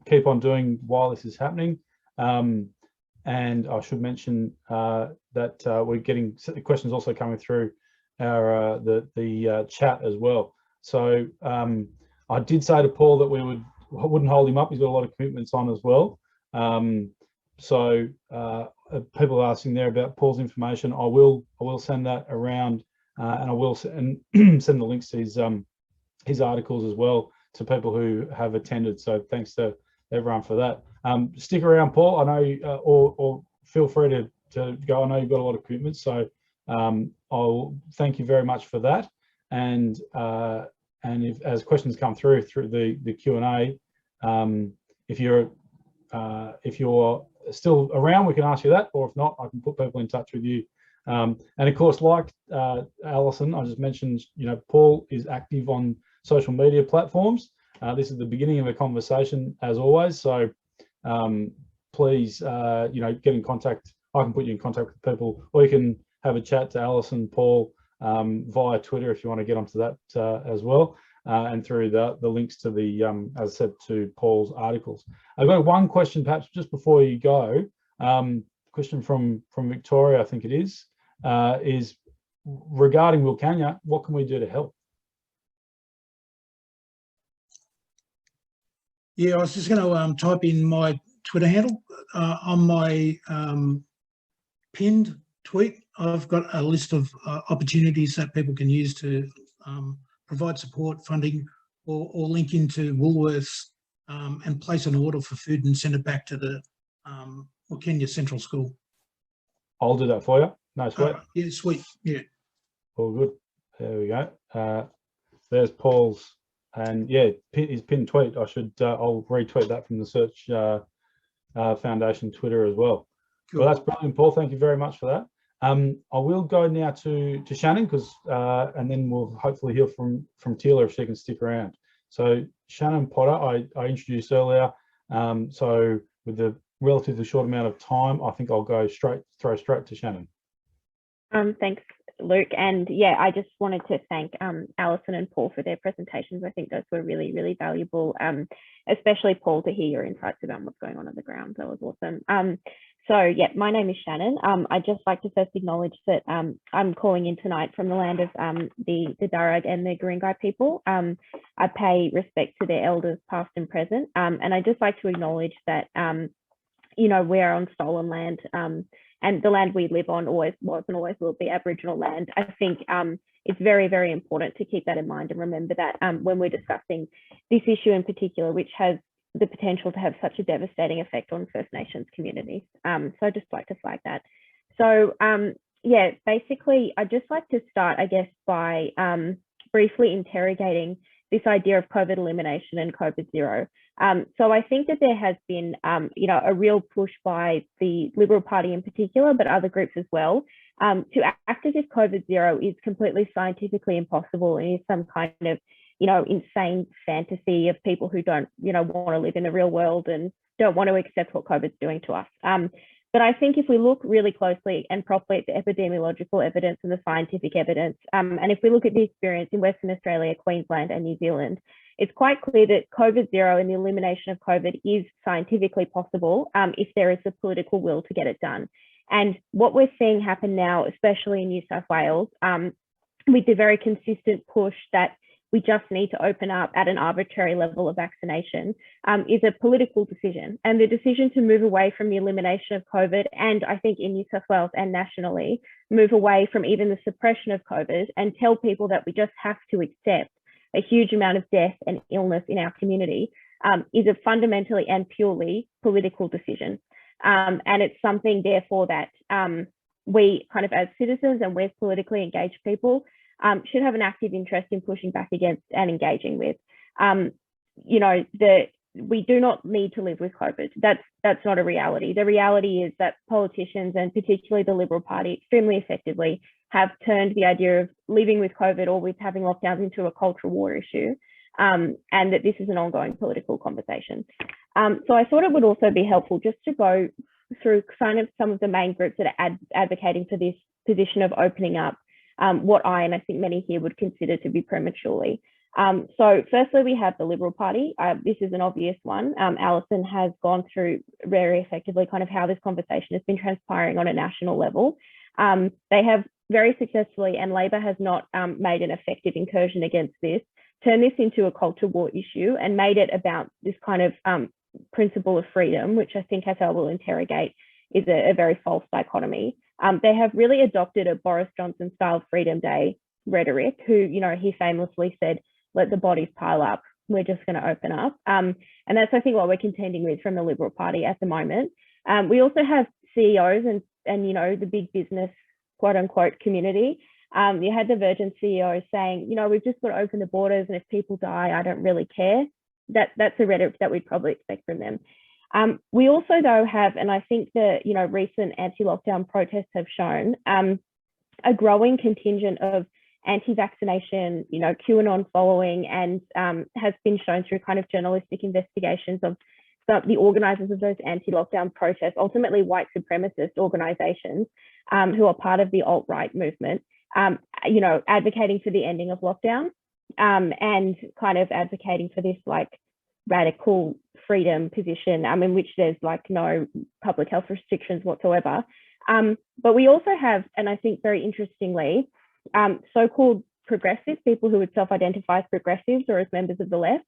keep on doing while this is happening. And I should mention that we're getting questions also coming through our the chat as well. So I did say to Paul that we wouldn't hold him up. He's got a lot of commitments on as well. So people are asking there about Paul's information. I will send that around, and I will send the links to his articles as well to people who have attended. So thanks to everyone for that. Stick around, Paul. I know, or feel free to go. I know you've got a lot of commitments, so I'll thank you very much for that. And if as questions come through the Q&A, if you're still around, we can ask you that, or if not, I can put people in touch with you. And of course, like Alison, I just mentioned, Paul is active on social media platforms. This is the beginning of a conversation, as always. So please, get in contact. I can put you in contact with people, or you can have a chat to Alison, Paul, via Twitter if you want to get onto that as well, and through the links to the, as I said, to Paul's articles. I've got one question, perhaps just before you go. Question from Victoria, I think it is regarding Wilcannia. What can we do to help? Yeah, I was just going to type in my Twitter handle on my pinned tweet. I've got a list of opportunities that people can use to provide support, funding, or link into Woolworths and place an order for food and send it back to the Wilcannia Central School. I'll do that for you. No sweat. Yeah, sweet. Yeah. All good. There we go. There's Paul's, and yeah, his pinned tweet. I'll retweet that from the Search Foundation Twitter as well. Cool. Well, that's brilliant, Paul. Thank you very much for that. I will go now to Shannen, because and then we'll hopefully hear from Teela if she can stick around. So Shannen Potter, I introduced earlier. So with the relatively short amount of time, I think I'll go throw straight to Shannen. Thanks, Luke. And yeah, I just wanted to thank Alison and Paul for their presentations. I think those were really, really valuable, especially Paul, to hear your insights about what's going on the ground. That was awesome. So yeah, my name is Shannen. I'd just like to first acknowledge that I'm calling in tonight from the land of the Darug and the Guringai people. I pay respect to their elders past and present. And I'd just like to acknowledge that, you know, we're on stolen land, and the land we live on always was and always will be Aboriginal land. I think it's very, very important to keep that in mind and remember that when we're discussing this issue in particular, which has the potential to have such a devastating effect on First Nations communities. So I'd just like to flag that. So yeah, basically, I'd just like to start, I guess, by briefly interrogating this idea of COVID elimination and COVID zero. So I think that there has been, you know, a real push by the Liberal Party in particular, but other groups as well, to act as if COVID zero is completely scientifically impossible and is some kind of, you know, insane fantasy of people who don't, you know, want to live in the real world and don't want to accept what COVID's doing to us. But I think if we look really closely and properly at the epidemiological evidence and the scientific evidence, and if we look at the experience in Western Australia, Queensland and New Zealand, it's quite clear that COVID zero and the elimination of COVID is scientifically possible if there is the political will to get it done. And what we're seeing happen now, especially in New South Wales, with the very consistent push that we just need to open up at an arbitrary level of vaccination, is a political decision. And the decision to move away from the elimination of COVID, and I think in New South Wales and nationally, move away from even the suppression of COVID and tell people that we just have to accept a huge amount of death and illness in our community, is a fundamentally and purely political decision. And it's something, therefore, that we kind of as citizens and with politically engaged people should have an active interest in pushing back against and engaging with. You know, we do not need to live with COVID. That's not a reality. The reality is that politicians, and particularly the Liberal Party, extremely effectively have turned the idea of living with COVID or with having lockdowns into a cultural war issue, and that this is an ongoing political conversation. So I thought it would also be helpful just to go through kind of some of the main groups that are advocating for this position of opening up what I, and I think many here, would consider to be prematurely. So firstly, we have the Liberal Party. This is an obvious one. Alison has gone through very effectively kind of how this conversation has been transpiring on a national level. They have very successfully, and Labor has not made an effective incursion against this, turned this into a culture war issue and made it about this kind of principle of freedom, which I think, as I will interrogate, is a very false dichotomy. They have really adopted a Boris Johnson style Freedom Day rhetoric, who, you know, he famously said, let the bodies pile up, we're just going to open up. And that's, I think, what we're contending with from the Liberal Party at the moment. We also have CEOs and you know, the big business, quote unquote, community. You had the Virgin CEO saying, you know, we've just got to open the borders, and if people die, I don't really care. That's a rhetoric that we'd probably expect from them. We also, though, have, and I think the, you know, recent anti-lockdown protests have shown a growing contingent of anti-vaccination, you know, QAnon following, and has been shown through kind of journalistic investigations of the organisers of those anti-lockdown protests, ultimately white supremacist organisations who are part of the alt-right movement, you know, advocating for the ending of lockdown and kind of advocating for this like radical freedom position in which there's like no public health restrictions whatsoever. But we also have, and I think very interestingly, so-called progressives, people who would self-identify as progressives or as members of the left.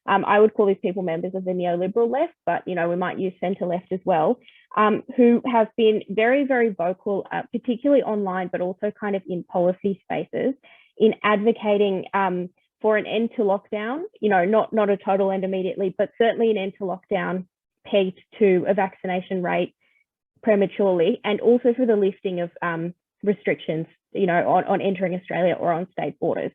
I would call these people members of the neoliberal left, but, you know, we might use centre left as well, who have been very, very vocal, particularly online, but also kind of in policy spaces, in advocating for an end to lockdown, you know, not a total end immediately, but certainly an end to lockdown pegged to a vaccination rate prematurely, and also for the lifting of restrictions, you know, on entering Australia or on state borders.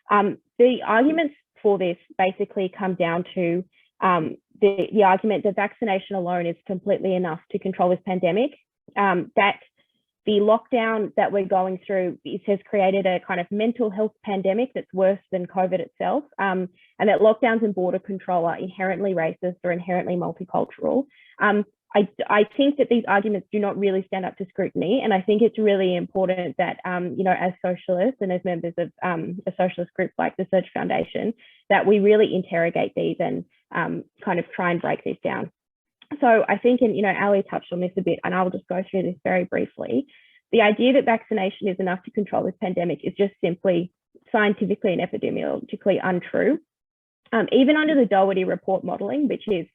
The arguments for this basically come down to the argument that vaccination alone is completely enough to control this pandemic, that the lockdown that we're going through has created a kind of mental health pandemic that's worse than COVID itself, and that lockdowns and border control are inherently racist or inherently multicultural. I think that these arguments do not really stand up to scrutiny, and I think it's really important that, you know, as socialists and as members of a socialist group like the Search Foundation, that we really interrogate these and kind of try and break these down. So I think, and Ali touched on this a bit, and I'll just go through this very briefly. The idea that vaccination is enough to control this pandemic is just simply scientifically and epidemiologically untrue. Even under the Doherty report modelling, which is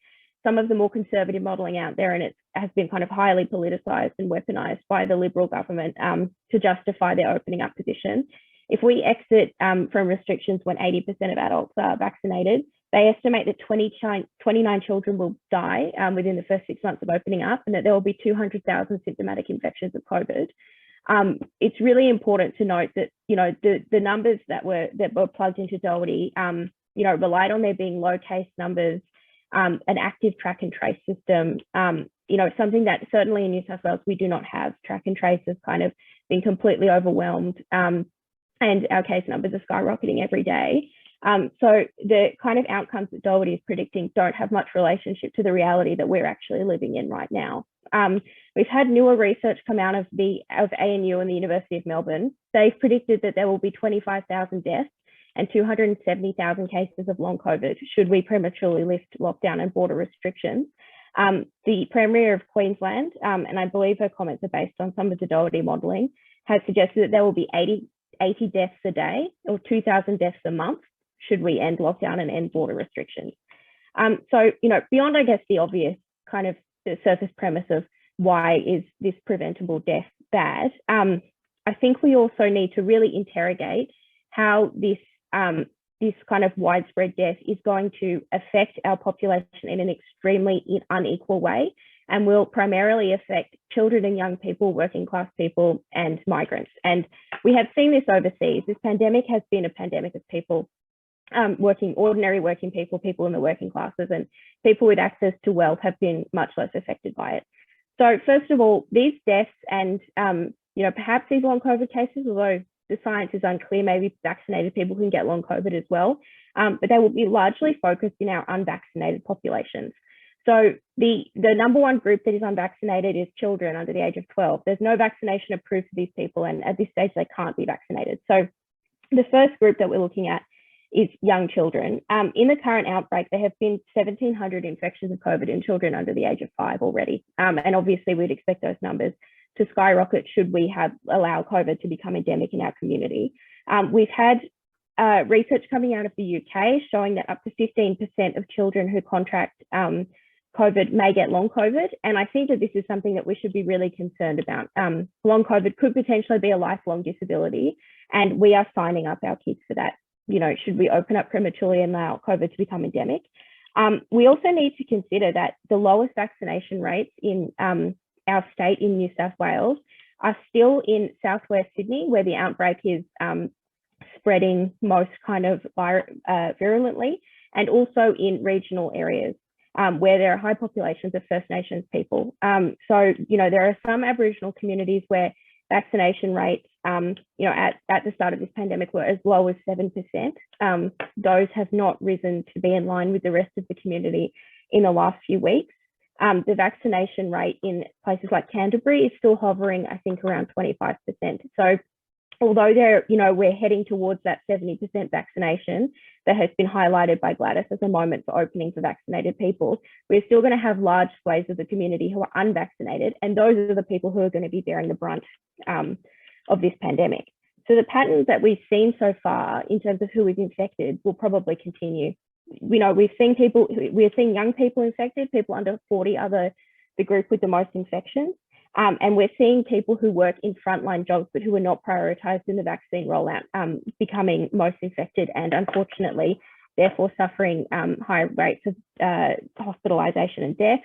some of the more conservative modelling out there, and it has been kind of highly politicised and weaponised by the Liberal government to justify their opening up position. If we exit from restrictions when 80% of adults are vaccinated, they estimate that 29 children will die within the first 6 months of opening up, and that there will be 200,000 symptomatic infections of COVID. It's really important to note that the numbers that were plugged into Doherty, relied on there being low case numbers, an active track and trace system. Something that certainly in New South Wales we do not have. Track and trace has kind of been completely overwhelmed, and our case numbers are skyrocketing every day. So the kind of outcomes that Doherty is predicting don't have much relationship to the reality that we're actually living in right now. We've had newer research come out of ANU and the University of Melbourne. They've predicted that there will be 25,000 deaths and 270,000 cases of long COVID should we prematurely lift lockdown and border restrictions. The Premier of Queensland, and I believe her comments are based on some of the Doherty modelling, has suggested that there will be 80 deaths a day or 2,000 deaths a month should we end lockdown and end border restrictions. So, beyond, I guess, the obvious kind of the surface premise of why is this preventable death bad, I think we also need to really interrogate how this kind of widespread death is going to affect our population in an extremely unequal way, and will primarily affect children and young people, working class people, and migrants. And we have seen this overseas. This pandemic has been a pandemic of people, ordinary working people, people in the working classes, and people with access to wealth have been much less affected by it. So first of all, these deaths and perhaps these long COVID cases, although the science is unclear, maybe vaccinated people can get long COVID as well, but they will be largely focused in our unvaccinated populations. So the number one group that is unvaccinated is children under the age of 12. There's no vaccination approved for these people, and at this stage they can't be vaccinated. So the first group that we're looking at is young children. In the current outbreak, there have been 1,700 infections of COVID in children under the age of 5 already. And obviously we'd expect those numbers to skyrocket should we allow COVID to become endemic in our community. We've had research coming out of the UK showing that up to 15% of children who contract COVID may get long COVID. And I think that this is something that we should be really concerned about. Long COVID could potentially be a lifelong disability, and we are signing up our kids for that. Should we open up prematurely and allow COVID to become endemic? We also need to consider that the lowest vaccination rates in our state in New South Wales are still in southwest Sydney, where the outbreak is spreading most kind of virulently, and also in regional areas where there are high populations of First Nations people. So, there are some Aboriginal communities where vaccination rates, at the start of this pandemic were as low as 7%. Those have not risen to be in line with the rest of the community in the last few weeks. The vaccination rate in places like Canterbury is still hovering, I think, around 25%. So although we're heading towards that 70% vaccination that has been highlighted by Gladys as a moment for opening for vaccinated people, we're still going to have large swathes of the community who are unvaccinated, and those are the people who are going to be bearing the brunt of this pandemic. So the patterns that we've seen so far in terms of who is infected will probably continue. We're seeing young people infected, people under 40 are the group with the most infections. And we're seeing people who work in frontline jobs but who are not prioritised in the vaccine rollout becoming most infected, and unfortunately, therefore suffering higher rates of hospitalisation and death.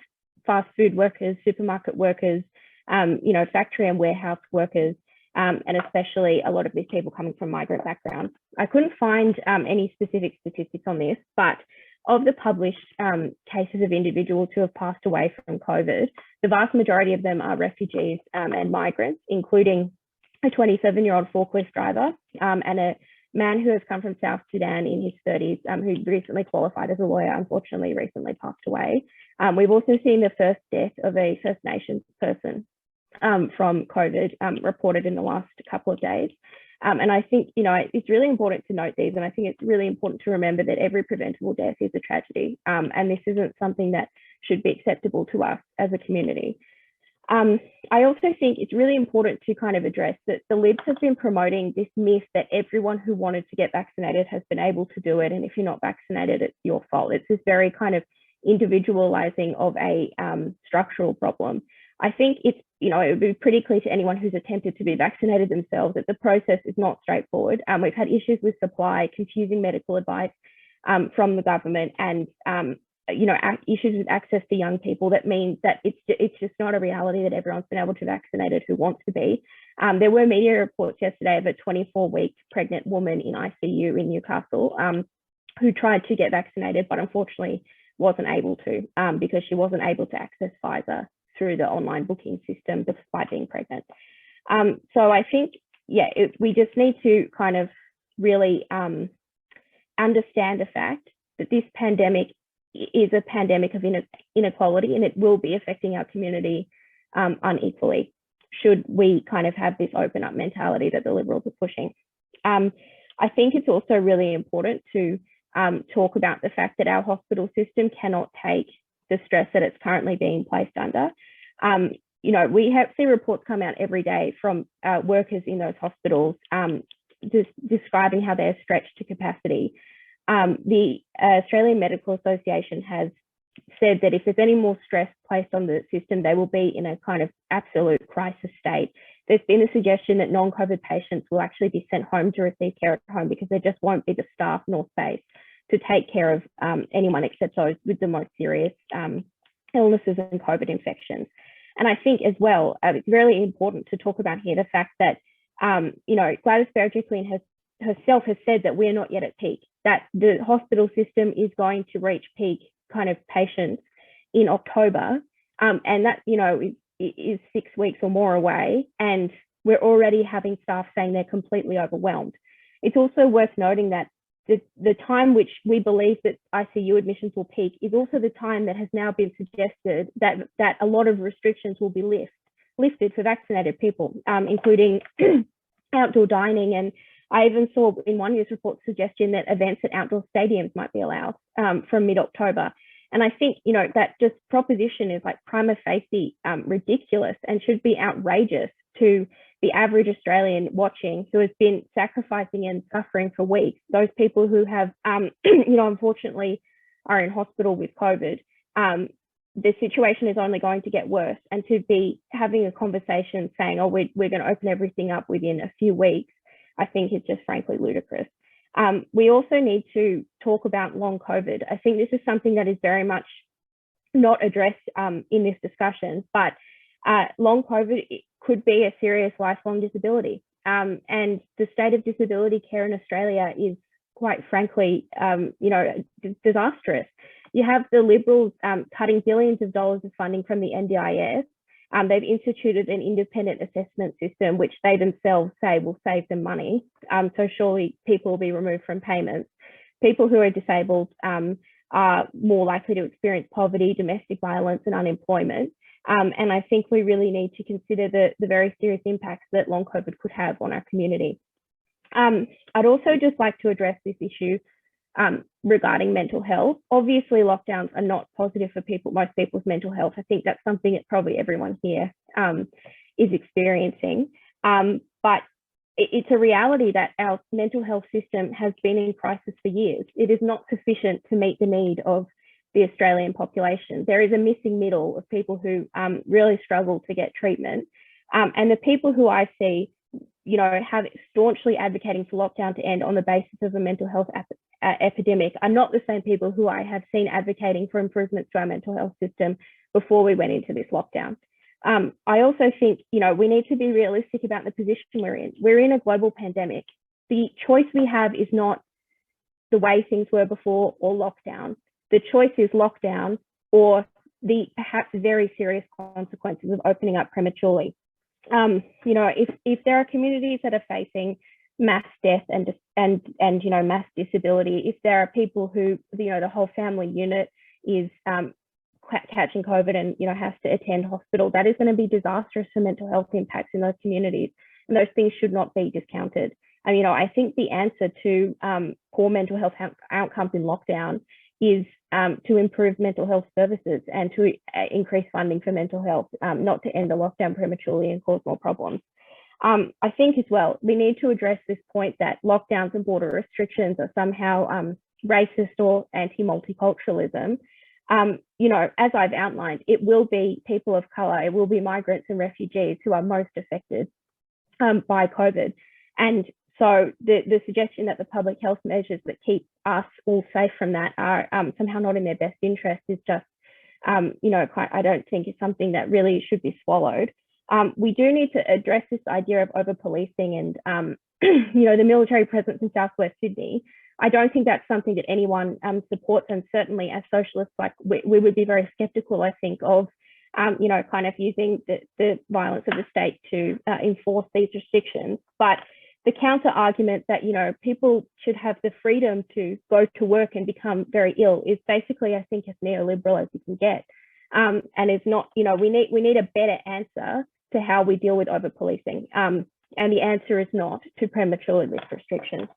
Fast food workers, supermarket workers, factory and warehouse workers, and especially a lot of these people coming from migrant backgrounds. I couldn't find any specific statistics on this, but of the published cases of individuals who have passed away from COVID, the vast majority of them are refugees and migrants, including a 27-year-old forklift driver and a man who has come from South Sudan in his 30s, who recently qualified as a lawyer, unfortunately recently passed away. We've also seen the first death of a First Nations person from COVID reported in the last couple of days. And I think, it's really important to note these, and I think it's really important to remember that every preventable death is a tragedy. And this isn't something that should be acceptable to us as a community. I also think it's really important to kind of address that the Libs have been promoting this myth that everyone who wanted to get vaccinated has been able to do it, and if you're not vaccinated, it's your fault. It's this very kind of individualizing of a structural problem. I think it's, it would be pretty clear to anyone who's attempted to be vaccinated themselves that the process is not straightforward. We've had issues with supply, confusing medical advice from the government, and issues with access to young people. That means that it's just not a reality that everyone's been able to vaccinated who wants to be. There were media reports yesterday of a 24-week pregnant woman in ICU in Newcastle who tried to get vaccinated, but unfortunately wasn't able to because she wasn't able to access Pfizer through the online booking system despite being pregnant. So I think, we just need to kind of really understand the fact that this pandemic is a pandemic of inequality, and it will be affecting our community unequally should we kind of have this open up mentality that the Liberals are pushing. I think it's also really important to talk about the fact that our hospital system cannot take the stress that it's currently being placed under. We see reports come out every day from workers in those hospitals describing how they're stretched to capacity. The Australian Medical Association has said that if there's any more stress placed on the system, they will be in a kind of absolute crisis state. There's been a suggestion that non-COVID patients will actually be sent home to receive care at home because there just won't be the staff nor space to take care of anyone except those with the most serious illnesses and COVID infections. And I think as well, it's really important to talk about here the fact that, Gladys Berejiklian herself has said that we're not yet at peak, that the hospital system is going to reach peak kind of patients in October. And that, is 6 weeks or more away. And we're already having staff saying they're completely overwhelmed. It's also worth noting that the time which we believe that ICU admissions will peak is also the time that has now been suggested that a lot of restrictions will be lifted for vaccinated people, including outdoor dining. And I even saw in one news report suggestion that events at outdoor stadiums might be allowed from mid-October. And I think, that just proposition is like prima facie ridiculous and should be outrageous to the average Australian watching who has been sacrificing and suffering for weeks. Those people who have, unfortunately are in hospital with COVID. The situation is only going to get worse. And to be having a conversation saying, oh, we're going to open everything up within a few weeks, I think is just frankly ludicrous. We also need to talk about long COVID. I think this is something that is very much not addressed in this discussion, but long COVID could be a serious lifelong disability. And the state of disability care in Australia is quite frankly, disastrous. You have the Liberals cutting billions of dollars of funding from the NDIS. They've instituted an independent assessment system, which they themselves say will save them money. So surely people will be removed from payments. People who are disabled are more likely to experience poverty, domestic violence, and unemployment. And I think we really need to consider the very serious impacts that long COVID could have on our community. I'd also just like to address this issue regarding mental health. Obviously, lockdowns are not positive for most people's mental health. I think that's something that probably everyone here is experiencing. But it's a reality that our mental health system has been in crisis for years. It is not sufficient to meet the need of the Australian population. There is a missing middle of people who really struggle to get treatment. And the people who I see, have staunchly advocating for lockdown to end on the basis of a mental health epidemic are not the same people who I have seen advocating for improvements to our mental health system before we went into this lockdown. I also think, we need to be realistic about the position we're in. We're in a global pandemic. The choice we have is not the way things were before or lockdown. The choice is lockdown or the perhaps very serious consequences of opening up prematurely. If there are communities that are facing mass death and mass disability, if there are people who, the whole family unit is catching COVID and, has to attend hospital, that is going to be disastrous for mental health impacts in those communities. And those things should not be discounted. I think the answer to poor mental health outcomes in lockdown is to improve mental health services and to increase funding for mental health, not to end the lockdown prematurely and cause more problems. I think as well, we need to address this point that lockdowns and border restrictions are somehow racist or anti-multiculturalism. You know, as I've outlined, it will be people of colour, it will be migrants and refugees who are most affected by COVID. And so the suggestion that the public health measures that keep us all safe from that are somehow not in their best interest is just, you know, I don't think it's something that really should be swallowed. We do need to address this idea of over-policing and, you know, the military presence in Southwest Sydney. I don't think that's something that anyone supports, and certainly as socialists, like we would be very sceptical, I think, of, you know, kind of using the violence of the state to enforce these restrictions. But the counter argument that, you know, people should have the freedom to go to work and become very ill is basically, I think, as neoliberal as you can get. And it's not, you know, we need a better answer to how we deal with over-policing. And the answer is not to prematurely lift restrictions.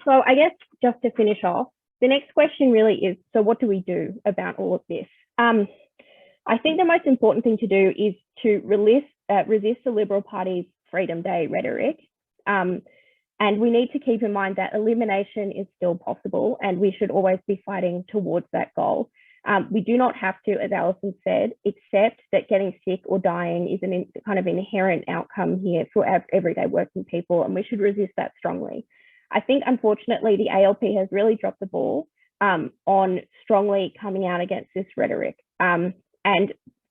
So I guess just to finish off, the next question really is, so what do we do about all of this? I think the most important thing to do is to resist the Liberal Party's Freedom Day rhetoric. And we need to keep in mind that elimination is still possible, and we should always be fighting towards that goal. We do not have to, as Alison said, accept that getting sick or dying is an kind of inherent outcome here for everyday working people, and we should resist that strongly. I think, unfortunately, the ALP has really dropped the ball on strongly coming out against this rhetoric and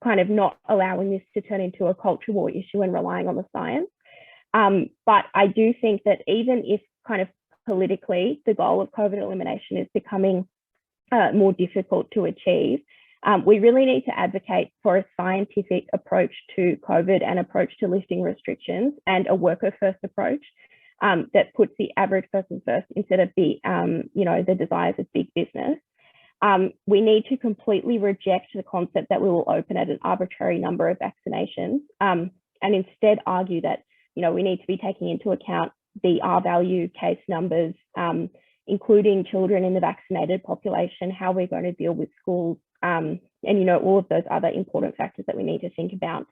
kind of not allowing this to turn into a culture war issue and relying on the science. But I do think that even if kind of politically the goal of COVID elimination is becoming more difficult to achieve, we really need to advocate for a scientific approach to COVID and approach to lifting restrictions, and a worker-first approach that puts the average person first instead of the, you know, the desires of big business. We need to completely reject the concept that we will open at an arbitrary number of vaccinations, and instead argue that, you know, we need to be taking into account the R-value case numbers, including children in the vaccinated population, how we're going to deal with schools, and, you know, all of those other important factors that we need to think about.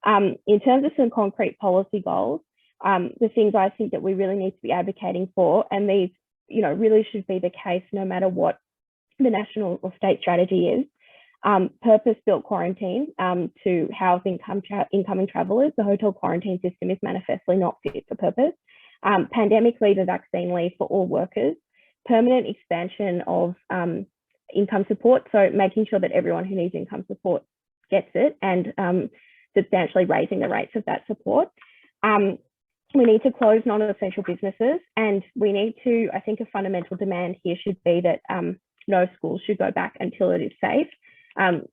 In terms of some concrete policy goals, the things I think that we really need to be advocating for, and these, you know, really should be the case no matter what the national or state strategy is, purpose-built quarantine to house incoming travellers. The hotel quarantine system is manifestly not fit for purpose. Pandemic leave and vaccine leave for all workers. Permanent expansion of income support, so making sure that everyone who needs income support gets it, and substantially raising the rates of that support. We need to close non-essential businesses, and we need to, I think a fundamental demand here should be that no schools should go back until it is safe.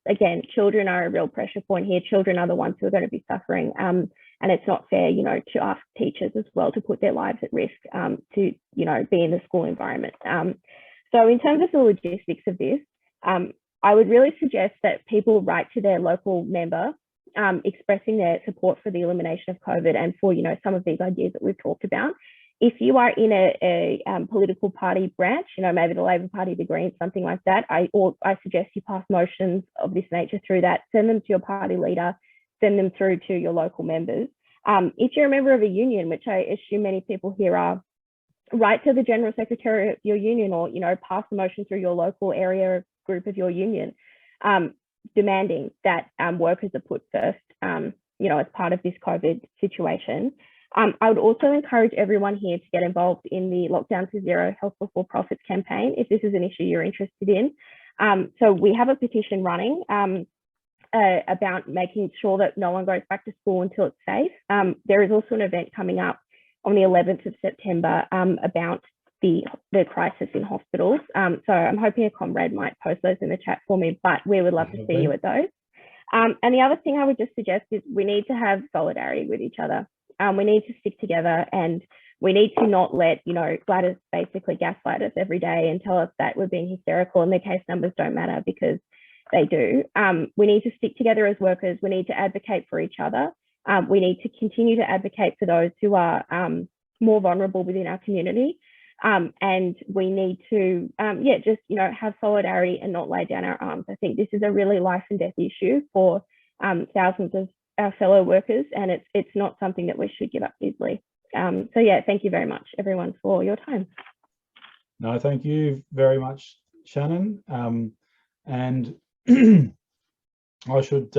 Again, children are a real pressure point here. Children are the ones who are going to be suffering, and it's not fair, you know, to ask teachers as well to put their lives at risk to, you know, be in the school environment. So in terms of the logistics of this, I would really suggest that people write to their local member expressing their support for the elimination of COVID and for, you know, some of these ideas that we've talked about. If you are in a political party branch, you know, maybe the Labor Party, the Greens, something like that, I suggest you pass motions of this nature through that, send them to your party leader, send them through to your local members. If you're a member of a union, which I assume many people here are, write to the General Secretary of your union, or, you know, pass a motion through your local area group of your union, demanding that workers are put first, you know, as part of this COVID situation. I would also encourage everyone here to get involved in the Lockdown to Zero Health Before Profits campaign, if this is an issue you're interested in. So we have a petition running about making sure that no one goes back to school until it's safe. There is also an event coming up on the 11th of September about the crisis in hospitals. So I'm hoping a comrade might post those in the chat for me, but we would love to see you at those. And the other thing I would just suggest is we need to have solidarity with each other. We need to stick together, and we need to not let, you know, Gladys basically gaslight us every day and tell us that we're being hysterical and the case numbers don't matter, because they do. We need to stick together as workers. We need to advocate for each other. We need to continue to advocate for those who are more vulnerable within our community. And we need to, just, have solidarity and not lay down our arms. I think this is a really life and death issue for thousands of our fellow workers, and it's not something that we should give up easily. So yeah, thank you very much, everyone, for your time. No, thank you very much, Shannen. And I should,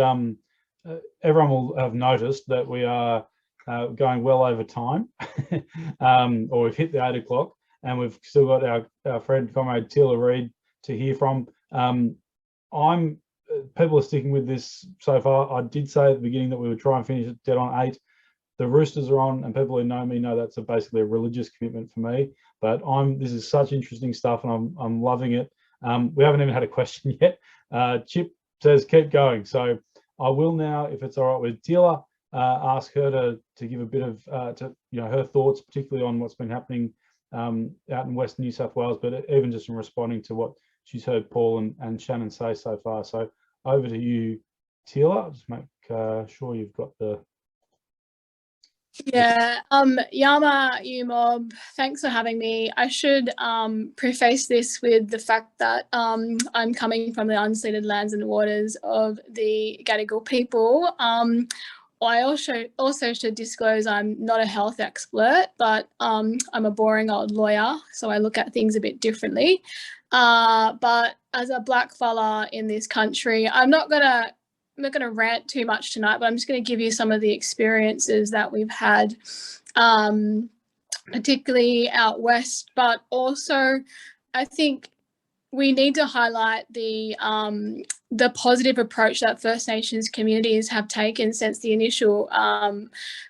everyone will have noticed that we are going well over time, or we've hit the 8 o'clock, and we've still got our friend, comrade Teela Reid to hear from. People are sticking with this so far. I did say at the beginning that we would try and finish it dead on 8. The roosters are on, and people who know me know that's basically a religious commitment for me. But this is such interesting stuff, and I'm loving it. We haven't even had a question yet. Chip says keep going. So I will now, if it's all right with Teela, ask her to give a bit of her thoughts, particularly on what's been happening out in Western New South Wales, but even just in responding to what she's heard Paul and Shannen say so far. So over to you, Teela. Just make sure you've got the. Yeah, Yama Umob, thanks for having me. I should preface this with the fact that I'm coming from the unceded lands and waters of the Gadigal people. I also should disclose I'm not a health expert, but I'm a boring old lawyer, so I look at things a bit differently. But as a black fella in this country, I'm not gonna rant too much tonight, but I'm just going to give you some of the experiences that we've had, particularly out west, but also I think we need to highlight the positive approach that First Nations communities have taken since the initial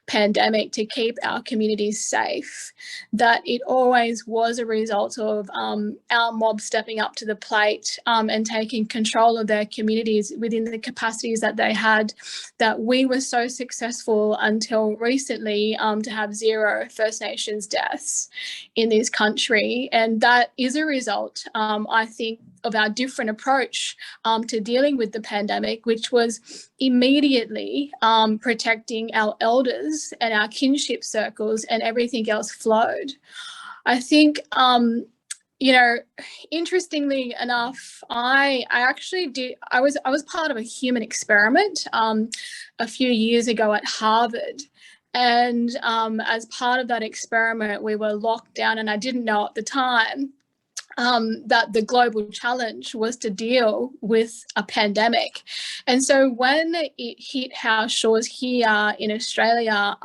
pandemic to keep our communities safe. That it always was a result of our mob stepping up to the plate and taking control of their communities within the capacities that they had, that we were so successful until recently to have 0 First Nations deaths in this country. And that is a result, I think, of our different approach to dealing with the pandemic, which was immediately protecting our elders and our kinship circles, and everything else flowed. I think, interestingly enough, I was part of a human experiment a few years ago at Harvard. And as part of that experiment, we were locked down, and I didn't know at the time that the global challenge was to deal with a pandemic. And so when it hit our shores here in Australia,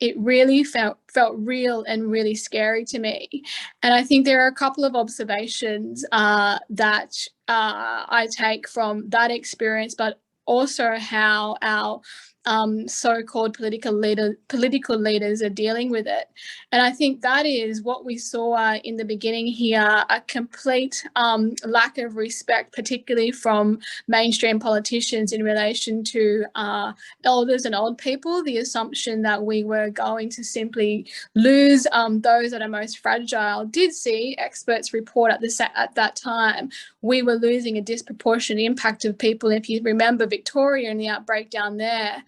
it really felt real and really scary to me. And I think there are a couple of observations that I take from that experience, but also how our so-called political leaders are dealing with it. And I think that is what we saw in the beginning here, a complete lack of respect, particularly from mainstream politicians in relation to elders and old people, the assumption that we were going to simply lose those that are most fragile. Did see experts report at that time we were losing a disproportionate impact of people. If you remember Victoria and the outbreak down there,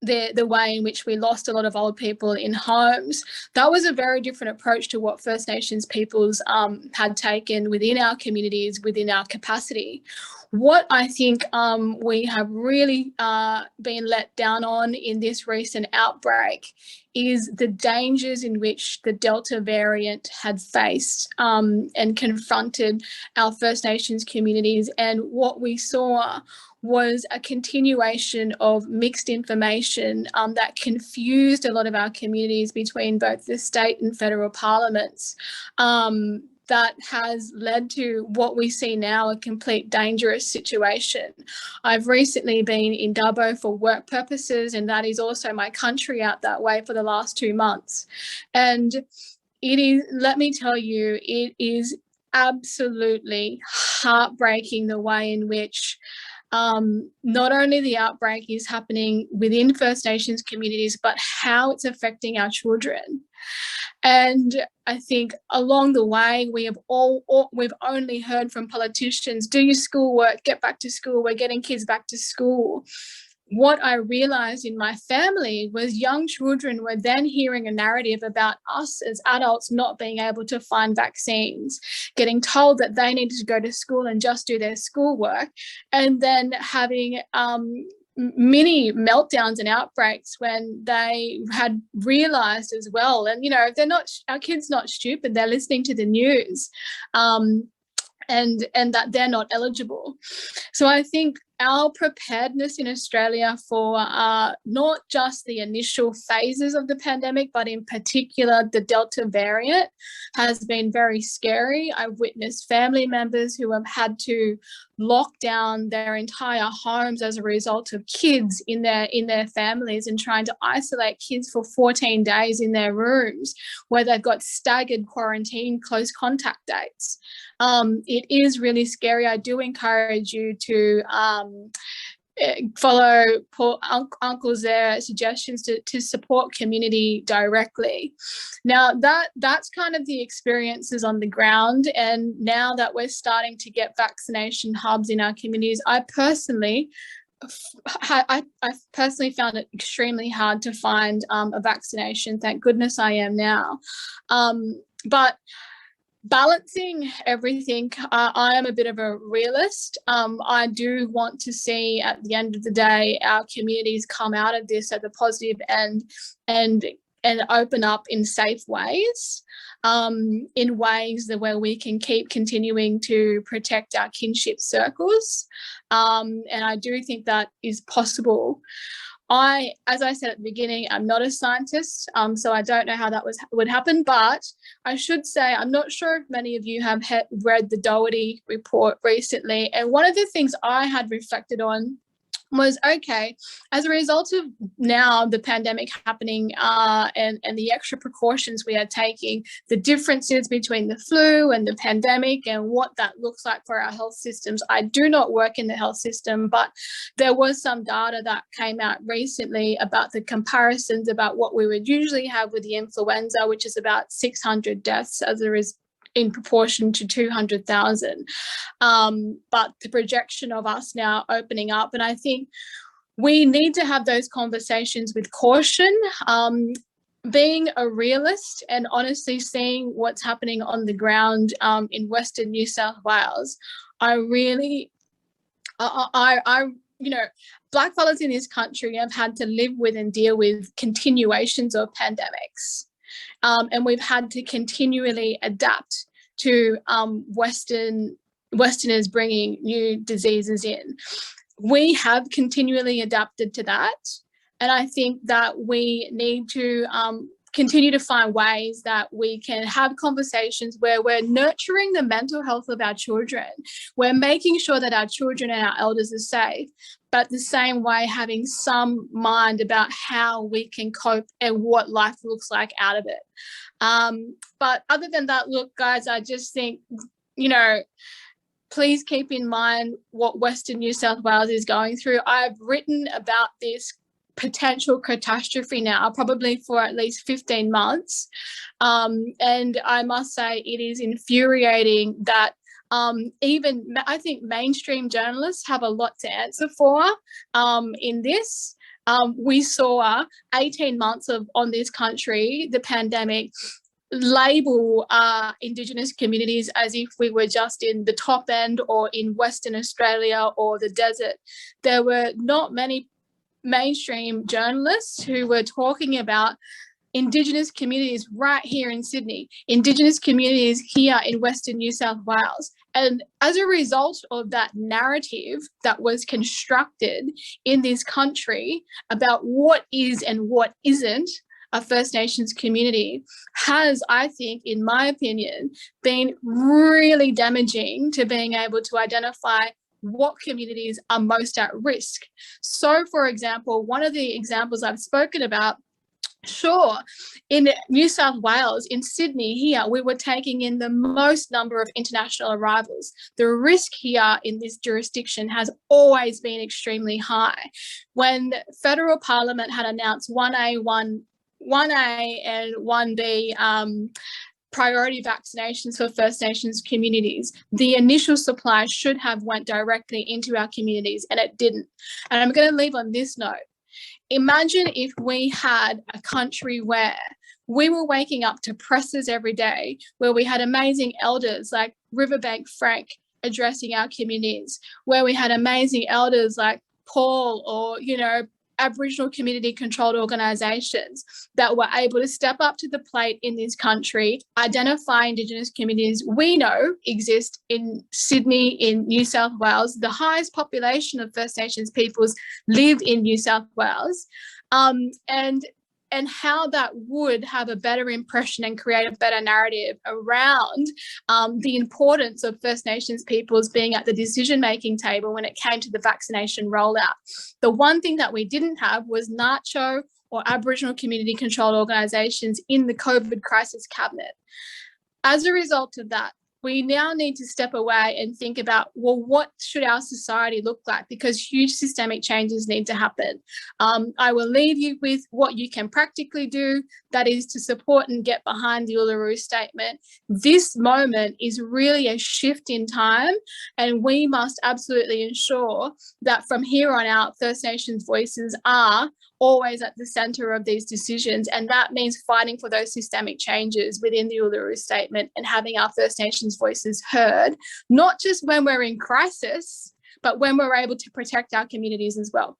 the way in which we lost a lot of old people in homes, that was a very different approach to what First Nations peoples had taken within our communities, within our capacity. What I think we have really been let down on in this recent outbreak is the dangers in which the Delta variant had faced and confronted our First Nations communities. And what we saw was a continuation of mixed information that confused a lot of our communities between both the state and federal parliaments. That has led to what we see now, a complete dangerous situation. I've recently been in Dubbo for work purposes, and that is also my country out that way for the last 2 months. And it is, let me tell you, it is absolutely heartbreaking the way in which not only the outbreak is happening within First Nations communities, but how it's affecting our children. And I think along the way, we've only heard from politicians, do your schoolwork, get back to school, we're getting kids back to school. what I realized in my family was young children were then hearing a narrative about us as adults not being able to find vaccines, getting told that they needed to go to school and just do their schoolwork, and then having mini meltdowns and outbreaks when they had realized as well. And, you know, they're not, our kids not stupid, they're listening to the news. And that they're not eligible. So I think our preparedness in Australia for not just the initial phases of the pandemic, but in particular the Delta variant has been very scary. I've witnessed family members who have had to lock down their entire homes as a result of kids in their families and trying to isolate kids for 14 days in their rooms where they've got staggered quarantine close contact dates. It is really scary. I do encourage you to follow Uncle Zer's suggestions to support community directly. Now that's kind of the experiences on the ground, and now that we're starting to get vaccination hubs in our communities, I personally found it extremely hard to find a vaccination. Thank goodness I am now. But balancing everything, I am a bit of a realist. I do want to see at the end of the day our communities come out of this at the positive end and open up in safe ways, in ways that where we can keep continuing to protect our kinship circles. And I do think that is possible. As I said at the beginning, I'm not a scientist, so I don't know how that would happen, but I should say I'm not sure if many of you have read the Doherty report recently, and one of the things I had reflected on was, okay, as a result of now the pandemic happening and the extra precautions we are taking, the differences between the flu and the pandemic and what that looks like for our health systems. I do not work in the health system, but there was some data that came out recently about the comparisons about what we would usually have with the influenza, which is about 600 deaths as there is in proportion to 200,000. But the projection of us now opening up, and I think we need to have those conversations with caution, being a realist and honestly seeing what's happening on the ground in Western New South Wales. You know, blackfellas in this country have had to live with and deal with continuations of pandemics. And we've had to continually adapt to Westerners bringing new diseases in. We have continually adapted to that. And I think that we need to continue to find ways that we can have conversations where we're nurturing the mental health of our children. We're making sure that our children and our elders are safe, but the same way having some mind about how we can cope and what life looks like out of it. But other than that, look, guys, I just think, you know, please keep in mind what Western New South Wales is going through. I've written about this potential catastrophe now, probably for at least 15 months. And I must say it is infuriating that even I think mainstream journalists have a lot to answer for in this. We saw 18 months on this country, the pandemic, label Indigenous communities as if we were just in the top end or in Western Australia or the desert. There were not many mainstream journalists who were talking about Indigenous communities right here in Sydney, Indigenous communities here in Western New South Wales. And as a result of that narrative that was constructed in this country about what is and what isn't a First Nations community has, I think, in my opinion, been really damaging to being able to identify what communities are most at risk. So, for example, one of the examples I've spoken about, sure, in New South Wales, in Sydney here, we were taking in the most number of international arrivals. The risk here in this jurisdiction has always been extremely high. When federal parliament had announced 1A and 1B priority vaccinations for First Nations communities. The initial supply should have went directly into our communities, and it didn't. And I'm going to leave on this note. Imagine if we had a country where we were waking up to presses every day, where we had amazing elders like Riverbank Frank addressing our communities, where we had amazing elders like Paul or, you know, Aboriginal community controlled organisations that were able to step up to the plate in this country, identify Indigenous communities we know exist in Sydney, in New South Wales. The highest population of First Nations peoples live in New South Wales, and how that would have a better impression and create a better narrative around the importance of First Nations peoples being at the decision-making table when it came to the vaccination rollout. The one thing that we didn't have was NACCHO or Aboriginal community-controlled organisations in the COVID crisis cabinet. As a result of that, we now need to step away and think about, well, what should our society look like? Because huge systemic changes need to happen. I will leave you with what you can practically do, that is to support and get behind the Uluru Statement. This moment is really a shift in time, and we must absolutely ensure that from here on out, First Nations voices are always at the centre of these decisions, and that means fighting for those systemic changes within the Uluru Statement and having our First Nations voices heard, not just when we're in crisis, but when we're able to protect our communities as well.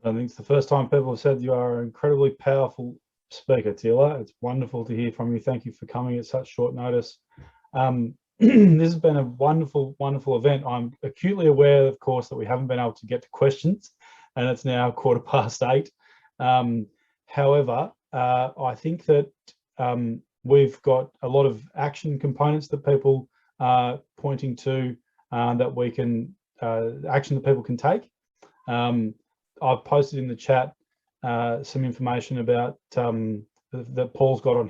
I think it's the first time people have said you are an incredibly powerful speaker, Teela. It's wonderful to hear from you. Thank you for coming at such short notice. This has been a wonderful, wonderful event. I'm acutely aware, of course, that we haven't been able to get to questions, and it's now 8:15. However, I think that we've got a lot of action components that people are pointing to, that we can action that people can take. I've posted in the chat some information about that Paul's got on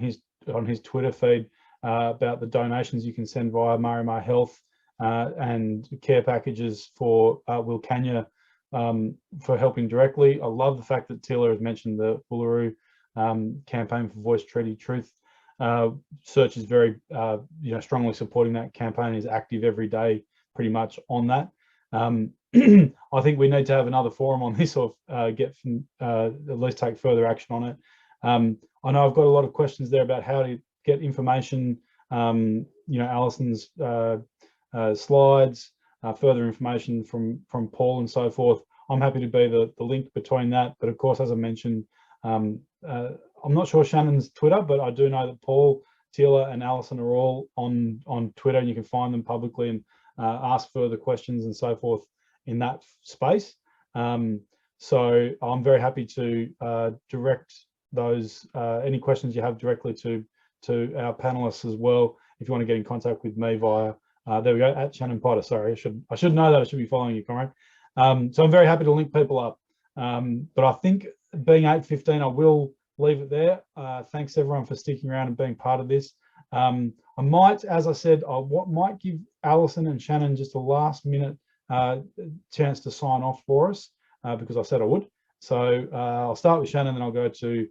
his Twitter feed about the donations you can send via Marima Health and care packages for Wilcannia for helping directly. I love the fact that Teela has mentioned the Uluru campaign for Voice Treaty Truth. Search is very strongly supporting that campaign, is active every day pretty much on that. I think we need to have another forum on this, or get at least take further action on it. I know I've got a lot of questions there about how to get information, Alison's slides, further information from Paul and so forth. I'm happy to be the link between that. But of course, as I mentioned, I'm not sure Shannon's Twitter, but I do know that Paul, Teela and Alison are all on Twitter, and you can find them publicly and ask further questions and so forth in that space. So I'm very happy to direct those any questions you have directly to our panelists as well. If you want to get in contact with me via there we go, at Shannen Potter. Sorry, I should know that. I should be following you, Conrad. So I'm very happy to link people up. But I think being 8:15, I will leave it there. Thanks everyone for sticking around and being part of this. I might, as I said, I might give Alison and Shannen just a last minute chance to sign off for us, because I said I would. So I'll start with Shannen, then I'll go to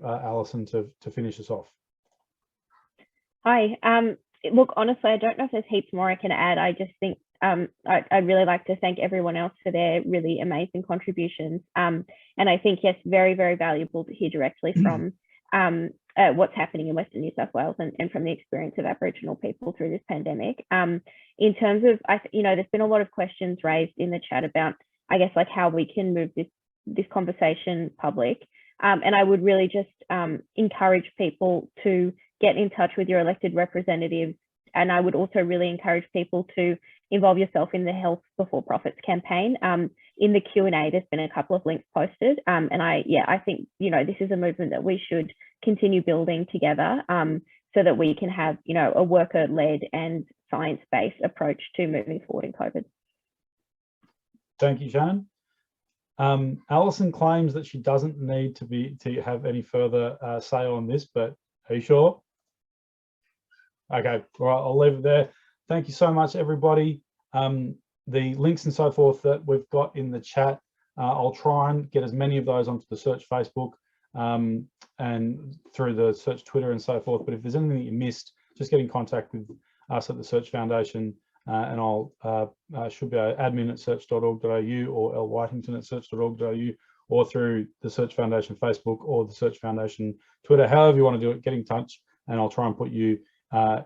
Alison to finish us off. Hi. Look, honestly, I don't know if there's heaps more I can add. I just think I'd really like to thank everyone else for their really amazing contributions. And I think, yes, very, very valuable to hear directly from what's happening in Western New South Wales and from the experience of Aboriginal people through this pandemic. In terms of, there's been a lot of questions raised in the chat about, I guess, like how we can move this conversation public. And I would really just encourage people to get in touch with your elected representatives. And I would also really encourage people to involve yourself in the Health Before Profits campaign. In the Q&A, there's been a couple of links posted. And I think, this is a movement that we should continue building together, so that we can have, a worker-led and science-based approach to moving forward in COVID. Thank you, Shannen. Alison claims that she doesn't need to have any further say on this, but are you sure? Okay, all right, I'll leave it there. Thank you so much, everybody. The links and so forth that we've got in the chat, I'll try and get as many of those onto the Search Facebook and through the Search Twitter and so forth. But if there's anything that you missed, just get in contact with us at the Search Foundation, and I'll should be admin@search.org.au or lwhitington@search.org.au, or through the Search Foundation Facebook or the Search Foundation Twitter. However you want to do it, get in touch, and I'll try and put you,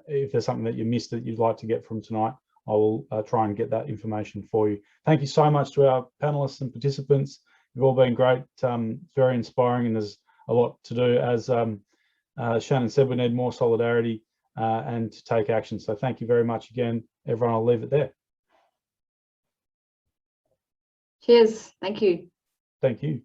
if there's something that you missed that you'd like to get from tonight, I will try and get that information for you. Thank you so much to our panelists and participants. You've all been great, very inspiring, and there's a lot to do. As Shannen said, we need more solidarity and to take action. So thank you very much again, everyone. I'll leave it there. Cheers. Thank you. Thank you.